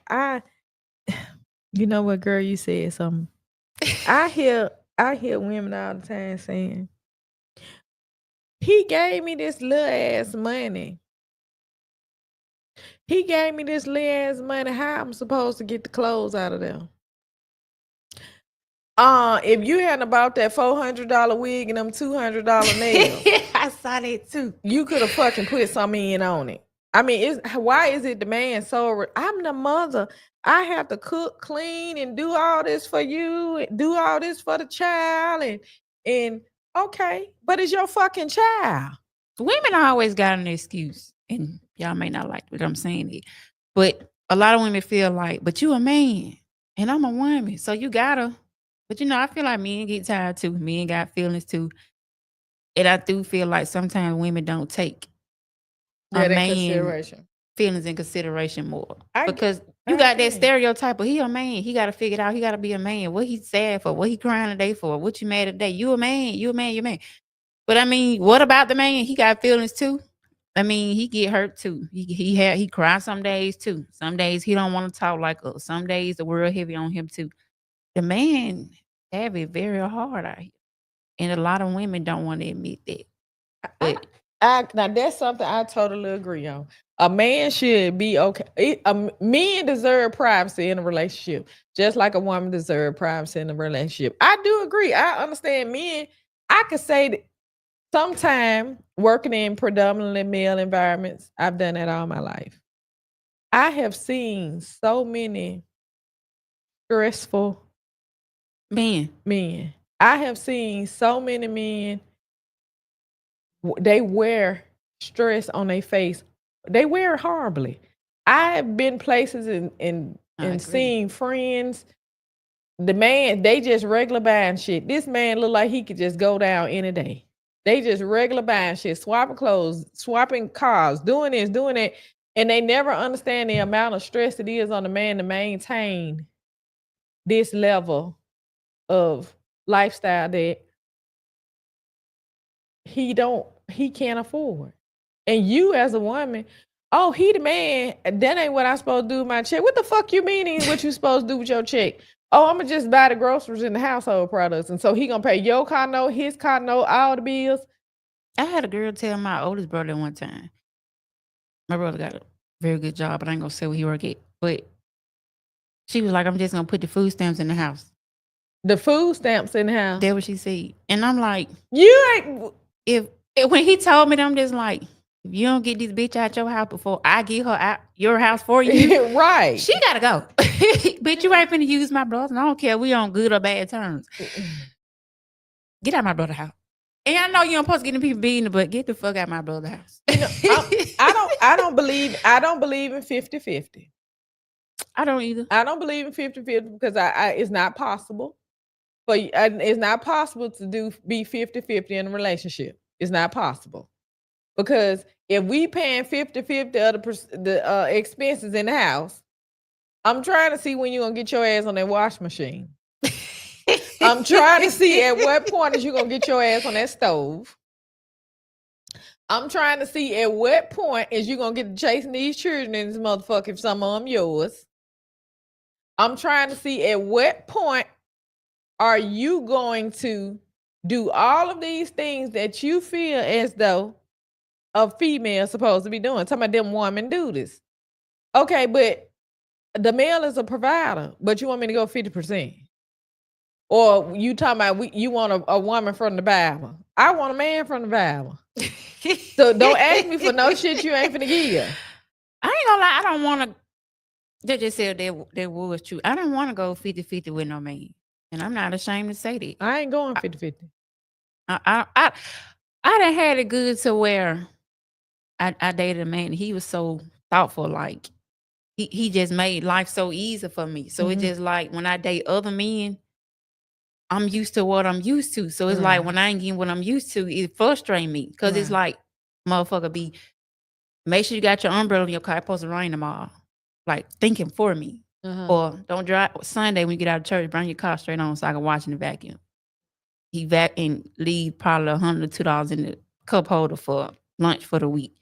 You know what, girl, you said something. I hear women all the time saying, he gave me this little ass money. He gave me this little ass money. How I'm supposed to get the clothes out of there? If you hadn't bought that $400 wig and them $200 nails, I saw that too. You could have fucking put some in on it. I mean, why is it the man so? I'm the mother. I have to cook, clean, and do all this for you, and do all this for the child, and okay, but it's your fucking child. Women always got an excuse, and y'all may not like what I'm saying it, but a lot of women feel like, but you a man and I'm a woman, so you gotta. But I feel like men get tired too. Men got feelings too, and I do feel like sometimes women don't take a man feelings in consideration more because you got that stereotype of he a man. He got to figure it out. He got to be a man. What he sad for? What he crying today for? What you mad today? You a man. You a man. You a man. But I mean, what about the man? He got feelings too. I mean, he get hurt too. He cry some days too. Some days he don't want to talk like us. Some days the world heavy on him too. The man have it very hard out here, and a lot of women don't want to admit that. But now that's something I totally agree on. A man should be okay. Men deserve privacy in a relationship, just like a woman deserves privacy in a relationship. I do agree. I understand men. I could say that sometime working in predominantly male environments, I've done that all my life. I have seen so many stressful men. I have seen so many men. They wear stress on their face. They wear it horribly. I've been places and seen friends. The man, they just regular buying shit. This man look like he could just go down any day. They just regular buying shit, swapping clothes, swapping cars, doing this, doing that. And they never understand the amount of stress it is on the man to maintain this level of lifestyle that he can't afford. And you as a woman, Oh, he the man. That ain't what I'm supposed to do with my check. What the fuck you mean ain't what you supposed to do with your check? Oh, I'm gonna just buy the groceries and the household products. And so he gonna pay your car note, his car note, all the bills. I had a girl tell my oldest brother one time. My brother got a very good job, but I ain't gonna say where he work at. But she was like, I'm just gonna put the food stamps in the house. The food stamps in the house. That's what she said. And I'm like, You ain't if when he told me that, I'm just like, if you don't get this bitch out your house before I get her out your house for you, right. she gotta go. Bitch, you ain't finna use my brother. I don't care. We on good or bad terms. Get out my brother's house. And I know you don't supposed to get in people beating, but get the fuck out my brother's house. You know, I don't believe in 50-50. I don't either. I don't believe in 50-50 because I it's not possible. But it's not possible to be 50-50 in a relationship. It's not possible. Because if we paying 50-50 of the expenses in the house, I'm trying to see when you're gonna get your ass on that wash machine. I'm trying to see at what point is you gonna get your ass on that stove. I'm trying to see at what point is you gonna get to chasing these children in this motherfucker if some of them yours. I'm trying to see at what point are you going to do all of these things that you feel as though a female is supposed to be doing? Talking about them women do this. Okay, but the male is a provider, but you want me to go 50%. Or you talking about you want a woman from the Bible. I want a man from the Bible. So don't ask me for no shit you ain't finna give. I ain't gonna lie, I don't wanna. They just said that was true. I don't wanna go 50-50 with no man. And I'm not ashamed to say that. I ain't going 50-50. I done had it good to where I dated a man. He was so thoughtful, like he just made life so easy for me. So it's just like when I date other men, I'm used to what I'm used to. So it's like when I ain't getting what I'm used to, it frustrates me. Cause it's like, motherfucker, make sure you got your umbrella in your car. It's supposed to rain tomorrow. Like thinking for me. Or don't drive Sunday when you get out of church, bring your car straight on so I can watch in the vacuum. He vac and leave probably $100 or $2 in the cup holder for lunch for the week.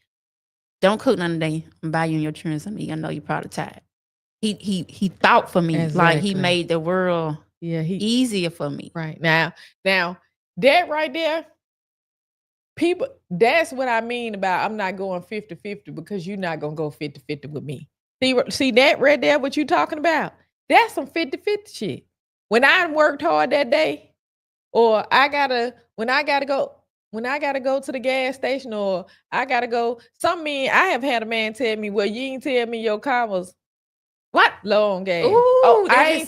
Don't cook none today. I'm buy you and your children something. I know you're probably tired. He thought for me. Exactly. Like he made the world easier for me. Right. Now that right there, people, that's what I mean about I'm not going 50-50 because you're not gonna go 50-50 with me. See that right there, what you talking about? That's some 50-50 shit. When I worked hard that day, or when I gotta go to the gas station, or I gotta go. I have had a man tell me, well, you ain't tell me your car was what? Low on gas. Ooh, I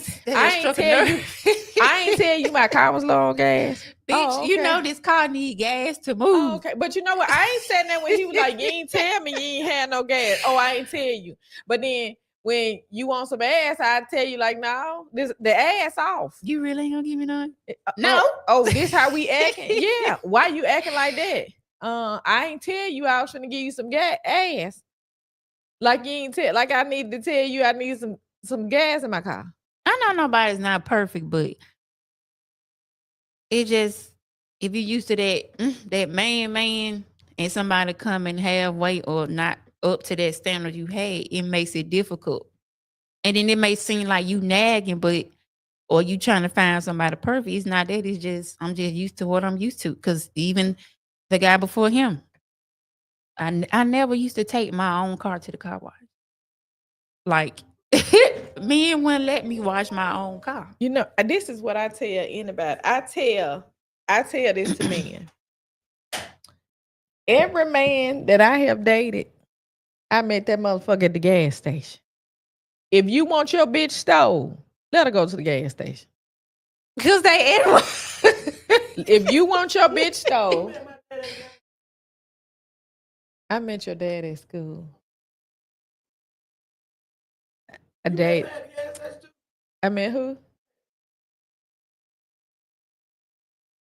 ain't tell you my car was low on gas. Bitch, you know this car need gas to move. Oh, okay. But you know what? I ain't saying that when he was like, you ain't tell me you ain't had no gas. Oh, I ain't tell you. But then when you want some ass, I tell you like, no, the ass off. You really ain't gonna give me none? No. This how we acting? Yeah. Why you acting like that? I ain't tell you I was gonna give you some ass. Like you ain't tell, like I need to tell you I need some gas in my car. I know nobody's not perfect, but it just, if you're used to that man and somebody coming halfway or not up to that standard you had, it makes it difficult. And then it may seem like you nagging, or you trying to find somebody perfect. It's not that. It's just, I'm just used to what I'm used to. Because even the guy before him, I never used to take my own car to the car wash. Like, men wouldn't let me wash my own car. You know, this is what I tell anybody. I tell this to men. Every man that I have dated, I met that motherfucker at the gas station. If you want your bitch stole, let her go to the gas station. Because they animal. If you want your bitch stole, I met your dad at school. A date. I met who?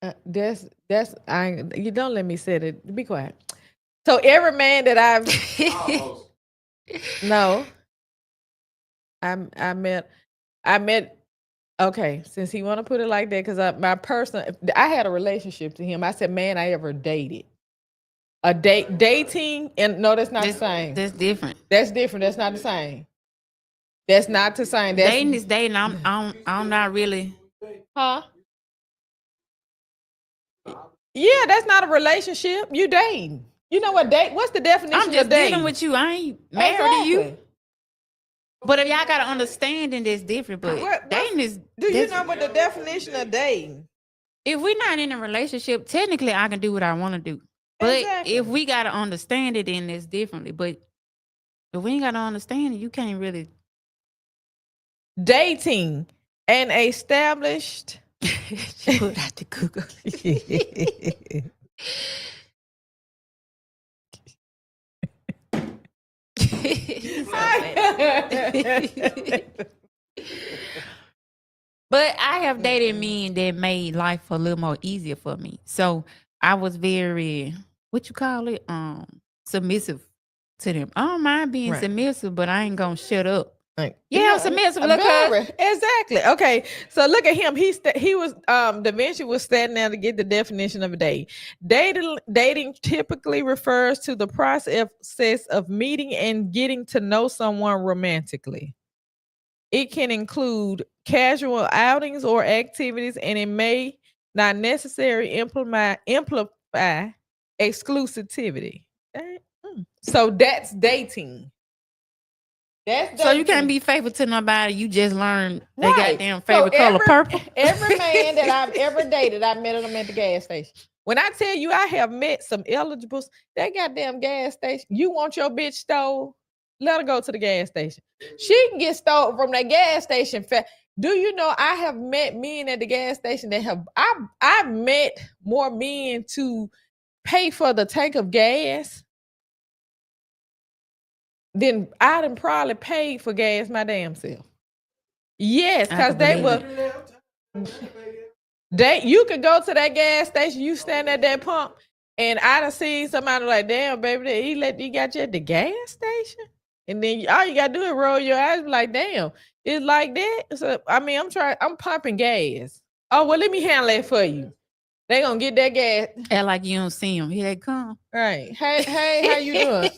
You don't let me say it. Be quiet. So every man that I've no, I met. Okay, since he want to put it like that, because I had a relationship to him. I said, man, I ever dated. A dating, and no, that's not the same. That's different. That's different. That's not the same. That's not the same. That's Dating is dating. I'm not really. huh? Yeah, that's not a relationship. You dating. You know what date? What's the definition I'm just of dating? dealing with you. I ain't married to you. Exactly. But if y'all got an understanding, that's different. But dating is. Do you know what the definition of dating? If we're not in a relationship, technically I can do what I want to do. But Exactly. if we got to understand it, then it's differently. But if we ain't got to understand it, you can't really. Dating an established. She put out the Google. But I have dated men that made life a little more easier for me. So I was very, what you call it, submissive to them. I don't mind being Right. submissive, but I ain't gonna shut up. Like, Yeah, I'm submissive. Look, exactly. Okay, so look at him. He was Da Vinci was standing there to get the definition of a date. Dating typically refers to the process of meeting and getting to know someone romantically. It can include casual outings or activities, and it may not necessarily imply exclusivity. So that's dating. So you can't be faithful to nobody. You just learn their Right. goddamn favorite color, purple. Every man that I've ever dated, I met them at the gas station. When I tell you I have met some eligibles, that goddamn gas station, you want your bitch stole? Let her go to the gas station. She can get stole from that gas station. Do you know I have met men at the gas station that have I've met more men to pay for the tank of gas than I done probably paid for gas my damn self. Yes, because they were. You could go to that gas station, you stand at that pump, and I done seen somebody like, damn, baby, he got you at the gas station. And then all you gotta do is roll your eyes, be like, damn, it's like that. So I mean, I'm pumping gas. Oh, well, let me handle that for you. They gonna get that gas. Act like you don't see them. Here they come. Right. Hey, how you doing?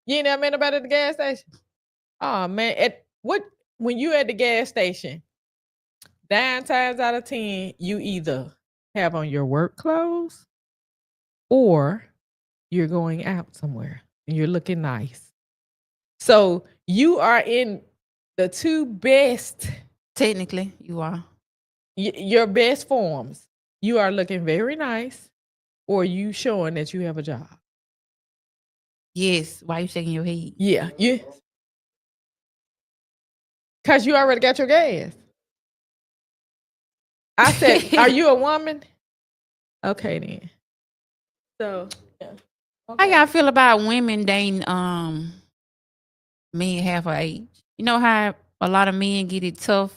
You ain't never met nobody at the gas station? Oh man, when you at the gas station, 9 times out of 10, you either have on your work clothes or you're going out somewhere and you're looking nice. So you are in the two best. Technically, you are. Your best forms. You are looking very nice, or you showing that you have a job. Yes. Why you shaking your head? Yeah. Because you already got your gas. I said, are you a woman? Okay, then. So, yeah. Okay. How y'all feel about women dating men half our age? You know how a lot of men get it tough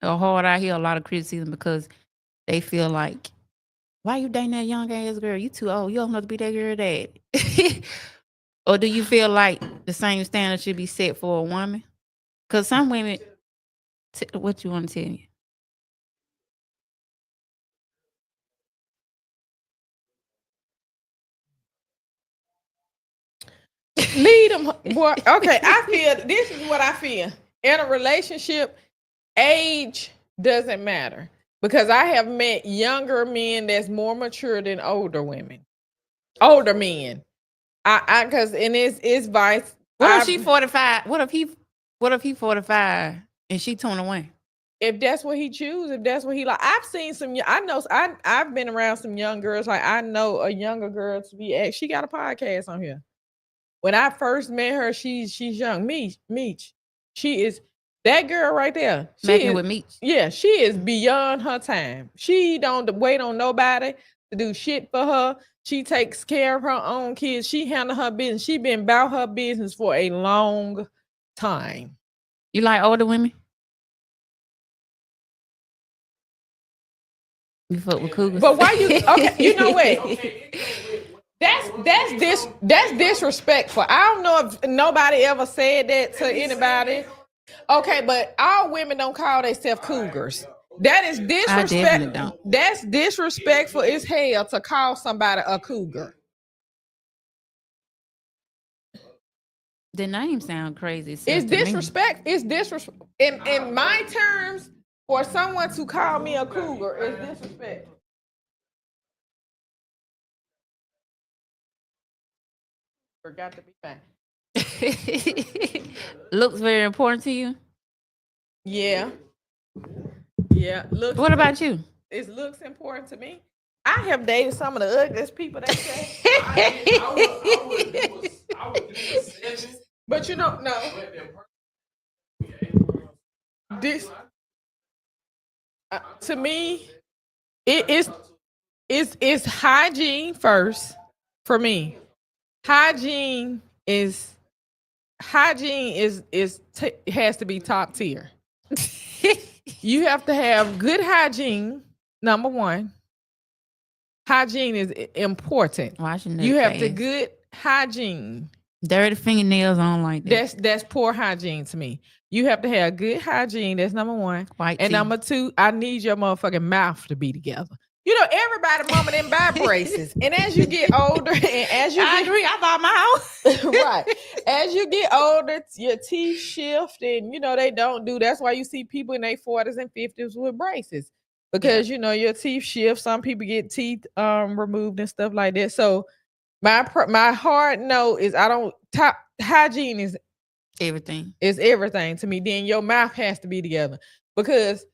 or hard out here, a lot of criticism because they feel like, why you dating that young ass girl? You too old. You don't know to be that girl dad. Or do you feel like the same standard should be set for a woman? Because some women, what you want to tell me? Lead them, boy. Okay, this is what I feel. In a relationship, age doesn't matter because I have met younger men that's more mature than older men. Because it's vice. What if she 45? What if he 45 and she 21? If that's what he chooses, if that's what he like. I've seen I've been around some young girls. Like I know a younger girl to be she got a podcast on here. When I first met her, she's young. Meech. She is that girl right there. With Meech. Yeah, she is beyond her time. She don't wait on nobody to do shit for her. She takes care of her own kids. She handle her business. She been about her business for a long time. You like older women? You fuck with cougars. But why you okay? You know what? That's disrespectful. I don't know if nobody ever said that to anybody. Okay, but all women don't call themselves cougars. That is disrespectful. That's disrespectful as hell to call somebody a cougar. The name sound crazy It's itself to me. disrespect. It's disrespect. In my terms, for someone to call me a cougar is disrespect. Forgot to be fine. Looks very important to you. Yeah. Yeah. Looks. What about you? Is looks important to me? I have dated some of the ugliest people they say. I would do a 7. But you don't know. This to me, it is it's hygiene first for me. Hygiene is has to be top tier. You have to have good hygiene. Number one, hygiene is important. Washing You have to face. good hygiene. Dirty fingernails on like that. That's poor hygiene to me. You have to have good hygiene. That's number one. White And teeth. number two, I need your motherfucking mouth to be together. You know, everybody mama them buy braces. And as you get older, and as you I get agree. I bought my own. right. As you get older, your teeth shift and you know they don't do. That's why you see people in their 40s and 50s with braces. Because you know your teeth shift. Some people get teeth removed and stuff like that. So my hard no is I don't top hygiene is everything to me. Then your mouth has to be together. Because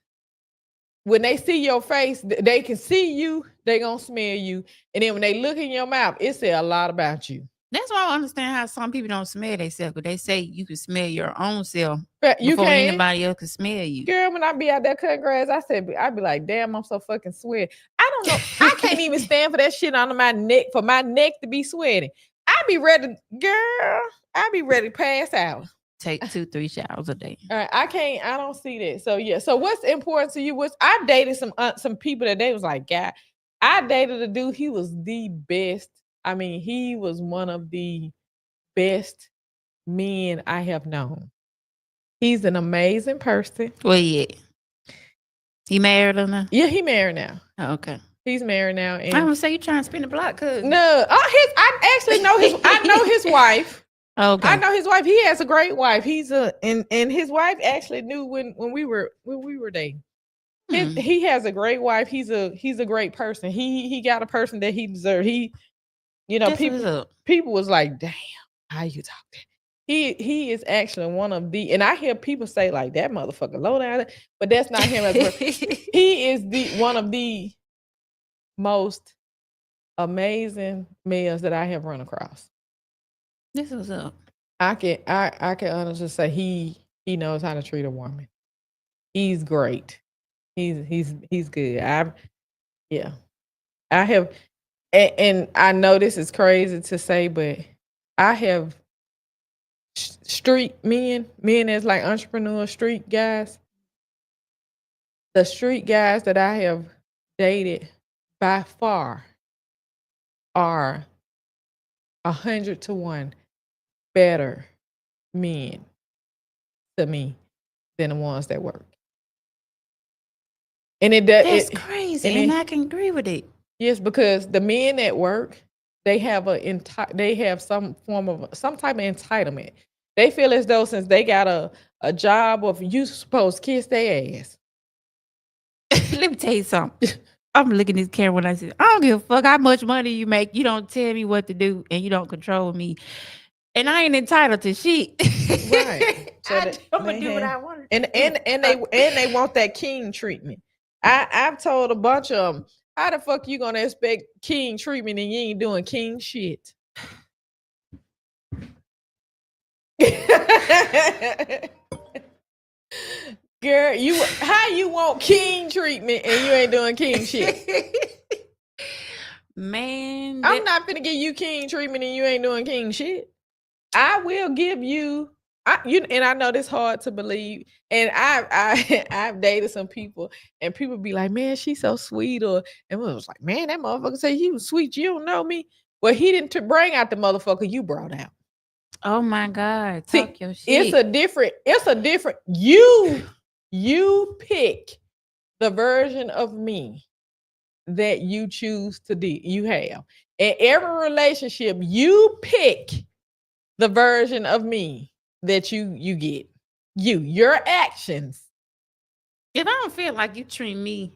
when they see your face, they can see you, they gonna smell you. And then when they look in your mouth, it says a lot about you. That's why I don't understand how some people don't smell themselves, but they say you can smell your own self You before can. anybody else can smell you. Girl, when I be out there cutting grass, I'd be like, damn, I'm so fucking sweaty. I don't know. I can't even stand for that shit under my neck, for my neck to be sweaty. I be ready, girl, I be ready to pass out. Take 2-3 showers a day. All right, I don't see that. So yeah. So what's important to you was I dated some people that they was like, God, I dated a dude. He was the best. I mean, he was one of the best men I have known. He's an amazing person. Well, yeah. He married or not? Yeah, he married now. Oh, okay. He's married now. And I'm gonna say you trying to spin the block, cause no, I actually know his. I know his wife. Okay. I know his wife. He has a great wife. And his wife actually knew when we were dating. He has a great wife. He's a great person. He got a person that he deserved. You know, people was like, damn, how you talk that? He is actually one of the, and I hear people say like that motherfucker low down, but that's not him as well. He is one of the most amazing males that I have run across. This was up. I can honestly say he knows how to treat a woman. He's great. He's good. I have, and I know this is crazy to say, but I have street men that's like entrepreneur street guys. The street guys that I have dated by far are 100 to 1 better men to me than the ones that work. And that's crazy, and I can agree with it. Yes, because the men at work, they have some type of entitlement. They feel as though since they got a job, or you supposed to kiss their ass. Let me tell you something. I'm looking at this camera when I say, I don't give a fuck how much money you make. You don't tell me what to do, and you don't control me. And I ain't entitled to shit. Right. So I'm gonna do what I want. And they want that king treatment. I've told a bunch of them, how the fuck you gonna expect king treatment and you ain't doing king shit? Girl, how you want king treatment and you ain't doing king shit? Man, I'm not finna give you king treatment and you ain't doing king shit. I will give you, and I know this hard to believe. And I've dated some people, and people be like, "Man, she's so sweet," and it was like, "Man, that motherfucker say he was sweet. You don't know me." Well, he didn't bring out the motherfucker you brought out. Oh my God, talk your shit. It's a different. You pick the version of me that you choose to you have. In every relationship, you pick the version of me that you get. Your actions. If I don't feel like you treat me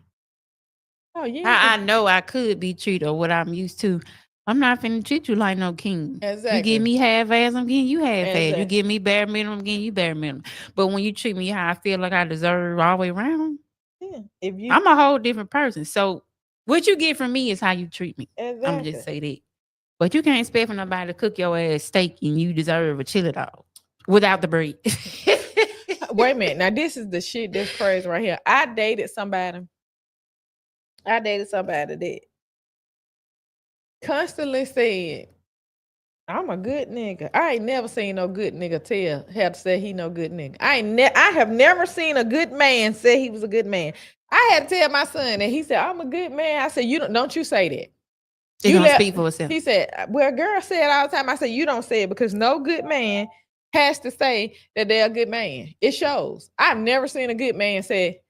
Oh yeah. how I know I could be treated or what I'm used to, I'm not finna treat you like no king. Exactly. You give me half ass, I'm getting you half ass. You Exactly. give me bare minimum, I'm getting you bare minimum. But when you treat me how I feel like I deserve all the way around, Yeah. If you I'm a whole different person. So what you get from me is how you treat me. I'm gonna exactly. just say that. But you can't expect for nobody to cook your ass steak and you deserve a chili dog without the bread. Wait a minute. Now this is the shit that's crazy right here. I dated somebody that constantly said, I'm a good nigga. I ain't never seen no good nigga have to say he no good nigga. I have never seen a good man say he was a good man. I had to tell my son and he said, I'm a good man. I said, you don't you say that. They You gonna let- speak for itself. He said, well, girl said all the time. I said, you don't say it because no good man has to say that they're a good man. It shows. I've never seen a good man say,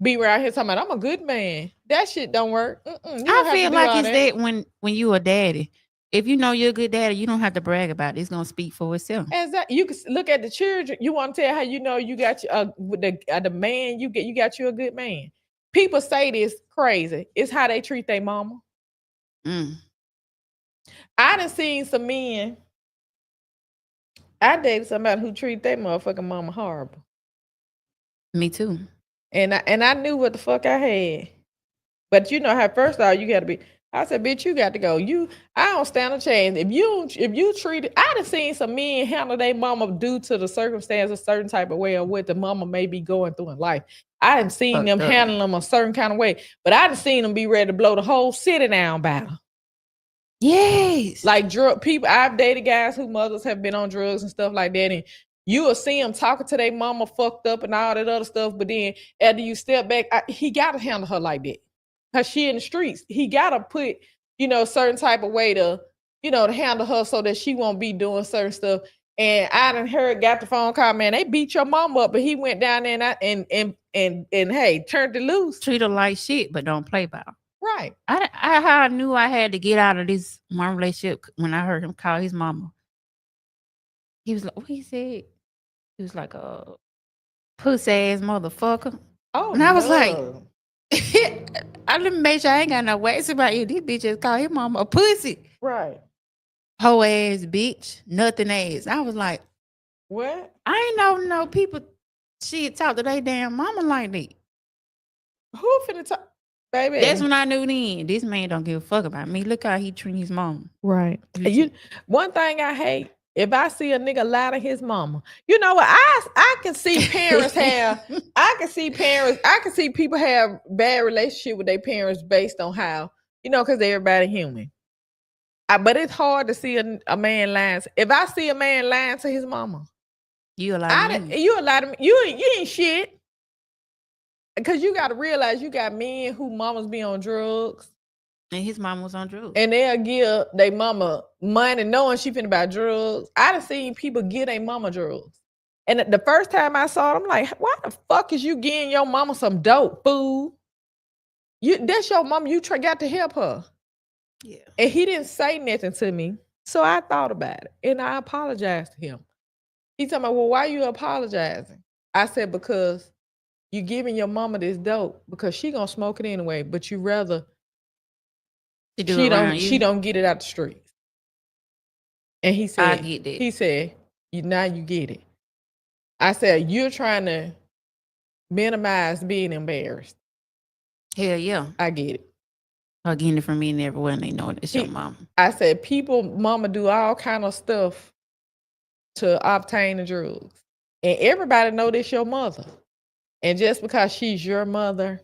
be right here talking about, I'm a good man. That shit don't work. You don't I have to feel do like all it's that when you a daddy. If you know you're a good daddy, you don't have to brag about it. It's gonna speak for itself. Exactly. You can look at the children. You want to tell how you know you got the man you got you a good man. People say this crazy. It's how they treat their mama. Mm, I done seen some men. I dated somebody who treated their motherfucking mama horrible, me too. and I knew what the fuck I had. But you know how first of all you got to be. I said, bitch, you got to go. I don't stand a chance. If you treat it, I done seen some men handle their mama due to the circumstance a certain type of way or what the mama may be going through in life. I done seen them Fucked up. handle them a certain kind of way, but I done seen them be ready to blow the whole city down by her. Yes. Like drug people, I've dated guys whose mothers have been on drugs and stuff like that, and you will see them talking to their mama fucked up and all that other stuff. But then after you step back, he got to handle her like that. Cause she in the streets. He gotta put, certain type of way to, to handle her so that she won't be doing certain stuff. And I done got the phone call, man, they beat your mom up, but he went down there and hey, turned it loose. Treat her like shit, but don't play about her. Right. I knew I had to get out of this one relationship when I heard him call his mama. He was like, what he said? He was like a pussy ass motherfucker. Oh, And I was like, no. I didn't make sure I ain't got no wax about you. This bitch just called his mama a pussy. Right. Hoe ass bitch, nothing ass. I was like, What? I ain't know no people shit talk to their damn mama like that. Who finna talk? Baby. That's when I knew then this man don't give a fuck about me. Look how he treat his mama. Right. One thing I hate, if I see a nigga lie to his mama, you know what? I can see parents I can see people have bad relationship with their parents based on how, because everybody human. But it's hard to see a man lying. If I see a man lying to his mama, You a lie to me. you a lie to me. You ain't shit. Because you got to realize you got men who mamas be on drugs. And his mama was on drugs. And they'll give their mama money knowing she finna buy drugs. I done seen people give their mama drugs. And the first time I saw it, I'm like, why the fuck is you giving your mama some dope, fool? That's your mama. You got to help her. Yeah. And he didn't say nothing to me. So I thought about it. And I apologized to him. He told me, well, why you apologizing? I said, because you giving your mama this dope because she gonna smoke it anyway, but you rather she don't get it out the streets. And he said, I get that. He said, now you get it. I said, you're trying to minimize being embarrassed. Hell yeah. I get it. Her getting it from me and everyone they know it's your mama. I said, mama do all kind of stuff to obtain the drugs. And everybody know this your mother. And just because she's your mother,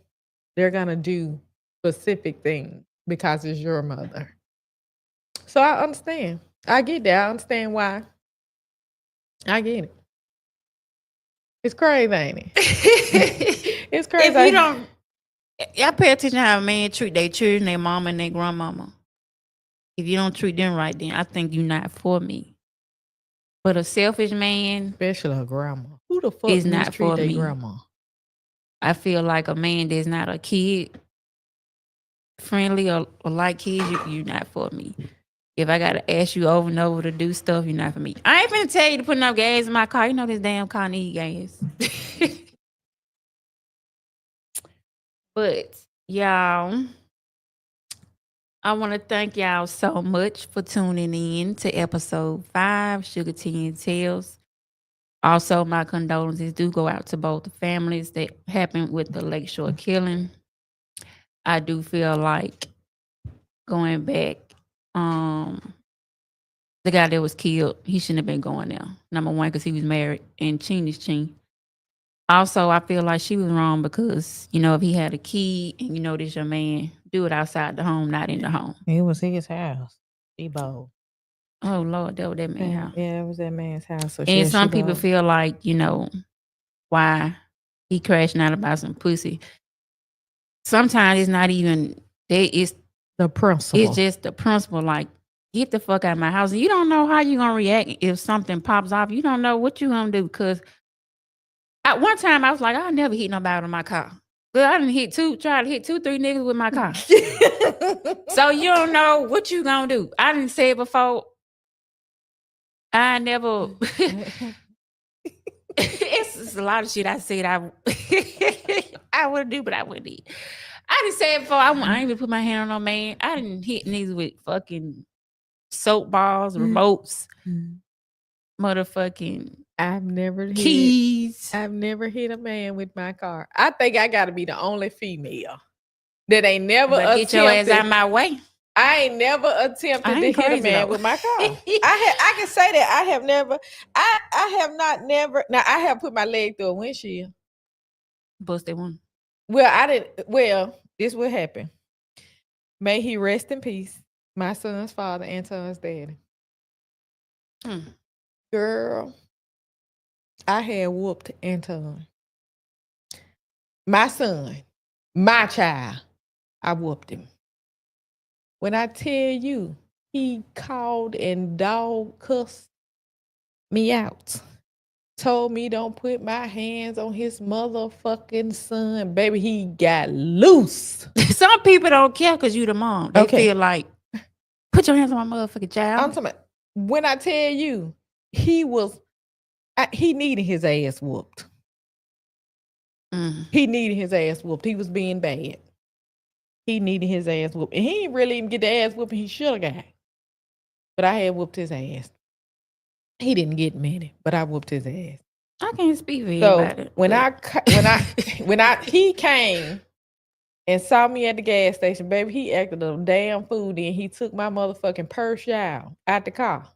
they're gonna do specific things because it's your mother. So I understand. I get that. I understand why. I get it. It's crazy, ain't it? It's crazy. If you don't, I pay attention how a man treat their children, their mama and their grandmama. If you don't treat them right, then I think you're not for me. But a selfish man, especially a grandma, who the fuck is not treat for their me. grandma? I feel like a man that's not a kid friendly or like kids, you're not for me. If I gotta ask you over and over to do stuff, you're not for me. I ain't finna tell you to put no gas in my car. You know this damn car need gas. But y'all, I want to thank y'all so much for tuning in to episode 5, Shuga Tea Tales. Also, my condolences do go out to both the families that happened with the Lakeshore killing. I do feel like going back, the guy that was killed, he shouldn't have been going there. Number one, because he was married, and Chin is Chin. Also, I feel like she was wrong because, if he had a key and this your man, do it outside the home, not in the home. It was his house. She bold. Oh Lord, that was that man's house. Yeah, it was that man's house. So And some people feel like, why he crashing out about some pussy. Sometimes it's not even that, it's the principle. It's just the principle, like, get the fuck out of my house. You don't know how you're gonna react if something pops off. You don't know what you're gonna do. Because at one time I was like, I'll never hit nobody in my car. But I didn't try to hit 2-3 niggas with my car. So you don't know what you gonna do. I didn't say it before. I never it's a lot of shit I said I would do, but I wouldn't eat. I didn't say it before. I ain't even put my hand on no man. I didn't hit niggas with fucking soap balls, remotes, motherfucking I've never keys. I've never hit a man with my car. I think I got to be the only female that ain't never get your ass out of my way. I ain't never attempted to hit a man with my car. I can say that I have never. I have not never. Now I have put my leg through a windshield. Busted one. Well, I didn't. Well, this what happened. May he rest in peace. My son's father, Anton's daddy. Girl, I had whooped Anton. My son, my child, I whooped him. When I tell you, he called and dog cussed me out. Told me don't put my hands on his motherfucking son. Baby, he got loose. Some people don't care because you the mom. They feel like, put your hands on my motherfucking child. I'm talking about, when I tell you, he needed his ass whooped. He needed his ass whooped. He was being bad. He needed his ass whooped. And he didn't really even get the ass whooping he should have got. But I had whooped his ass. He didn't get many, but I whooped his ass. I can't speak for you about it. When he came and saw me at the gas station, baby, he acted a damn fool. Then he took my motherfucking purse, y'all, out the car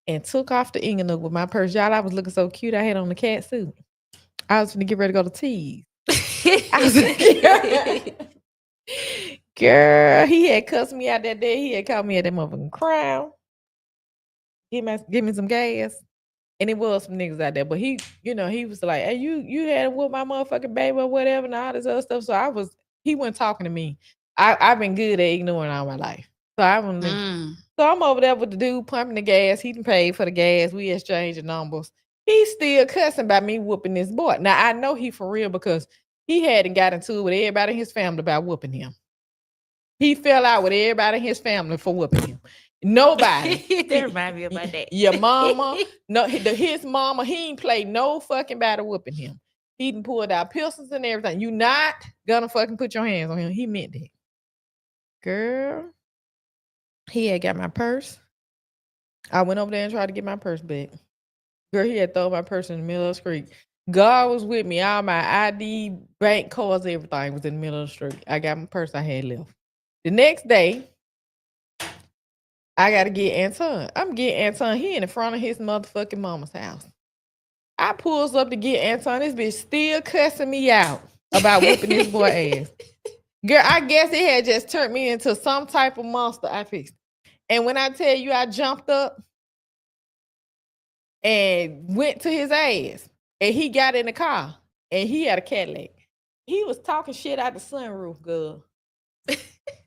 and took off the Ingenuk with my purse. Y'all, I was looking so cute. I had on the cat suit. I was going to get ready to go to T's. I was like, girl, he had cussed me out that day. He had called me at that motherfucking Crown. Give me some gas. And it was some niggas out there. But he was like, hey, you had with my motherfucking baby or whatever and all this other stuff. So he wasn't talking to me. I've been good at ignoring all my life. So So I'm over there with the dude pumping the gas. He done paid for the gas. We exchanging numbers. He's still cussing about me whooping this boy. Now I know he for real because he hadn't got into it with everybody in his family about whooping him. He fell out with everybody in his family for whooping him. Nobody. That remind me about that. Your mama, his mama, he ain't played no fucking battle whooping him. He done pulled out pistols and everything. You not gonna fucking put your hands on him. He meant that. Girl, he had got my purse. I went over there and tried to get my purse back. Girl, he had thrown my purse in the middle of the street. God was with me. All my ID, bank cards, everything was in the middle of the street. I got my purse I had left. The next day, I got to get Anton. I'm getting Anton. He in the front of his motherfucking mama's house. I pulls up to get Anton. This bitch still cussing me out about whooping this boy ass. Girl, I guess it had just turned me into some type of monster I fixed. And when I tell you I jumped up and went to his ass, and he got in the car, and he had a Cadillac. He was talking shit out the sunroof, girl.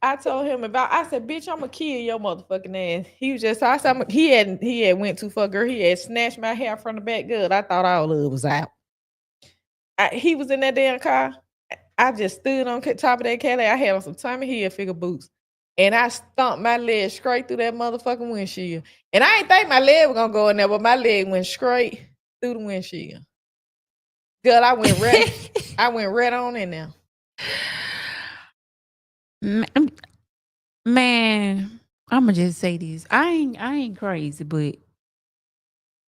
I told him I said, bitch, I'm gonna kill your motherfucking ass. He was just, I said, he had went too far, girl. He had snatched my hair from the back, good. I thought all of it was out. He was in that damn car. I just stood on top of that Cadillac. I had on some Tommy Hilfiger boots. and I stomped my leg straight through that motherfucking windshield. And I ain't think my leg was gonna go in there, but my leg went straight through the windshield. Girl, I went right on in there. Man, I'ma just say this. I ain't crazy, but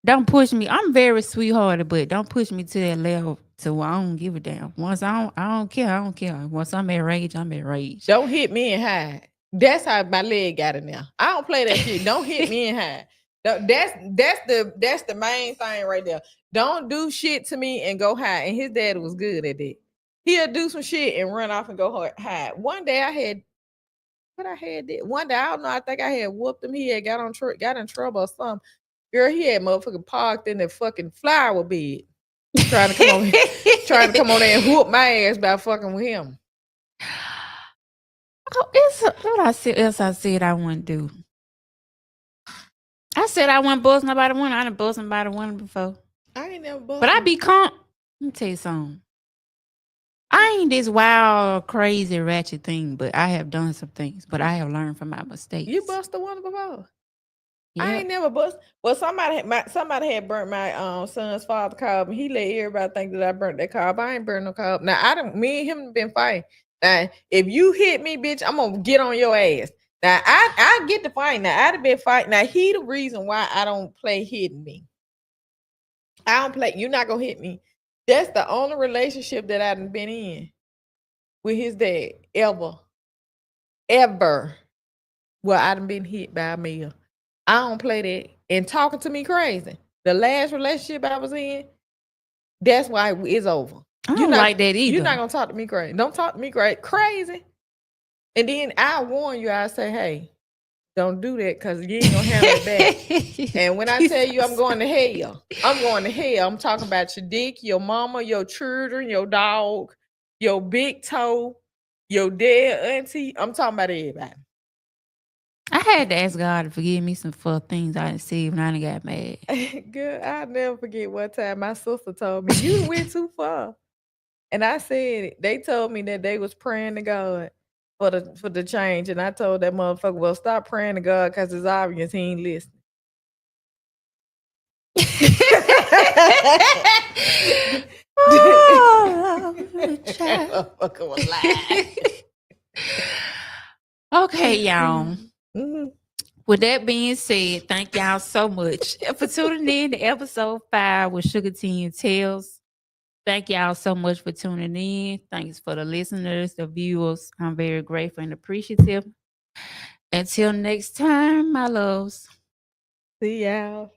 don't push me. I'm very sweethearted, but don't push me to that level to where I don't give a damn. Once I don't care, I don't care. Once I'm at rage, I'm at rage. Don't hit me and hide. That's how my leg got in there. I don't play that shit. Don't hit me and hide. That's the main thing right there. Don't do shit to me and go hide. And his dad was good at that. He'll do some shit and run off and go hide. One day I had one day I don't know. I think I had whooped him. He had got in trouble or something. Girl, he had motherfucking parked in the fucking flower bed, trying to come on there and whoop my ass by fucking with him. Oh, it's what I said I wouldn't do. I said I wouldn't bust nobody one. I done bust somebody one before. I ain't never bust. But I be calm. Let me tell you something. I ain't this wild, crazy, ratchet thing, but I have done some things. But I have learned from my mistakes. You busted one before? Yep. I ain't never bust. Well, somebody had burnt my son's father car up, and he let everybody think that I burnt that car up. I ain't burnt no car up. Now me and him been fighting. Now, if you hit me, bitch, I'm gonna get on your ass. Now I get the fight. Now I'd have been fighting. Now he the reason why I don't play hitting me. I don't play. You're not gonna hit me. That's the only relationship that I've been in with his dad ever. Well, I done been hit by a male. I don't play that. And talking to me crazy. The last relationship I was in, that's why it's over. I don't like that either. You're not gonna talk to me crazy. Don't talk to me crazy. And then I warn you, I say, hey, don't do that because you ain't gonna handle it back. And when I tell you I'm going to hell, I'm talking about your dick, your mama, your children, your dog, your big toe, your dead auntie. I'm talking about everybody. I had to ask God to forgive me for things I didn't see when I done got mad. Good. I'll never forget one time my sister told me, you went too far. And I said, they told me that they was praying to God for the change. And I told that motherfucker, well, stop praying to God because it's obvious he ain't listening. Oh, motherfucker was lying. Okay, y'all. Mm-hmm. With that being said, thank y'all so much for tuning in to episode 5 with Shuga Tea Tales. Thank y'all so much for tuning in. Thanks for the listeners, the viewers. I'm very grateful and appreciative. Until next time, my loves. See y'all.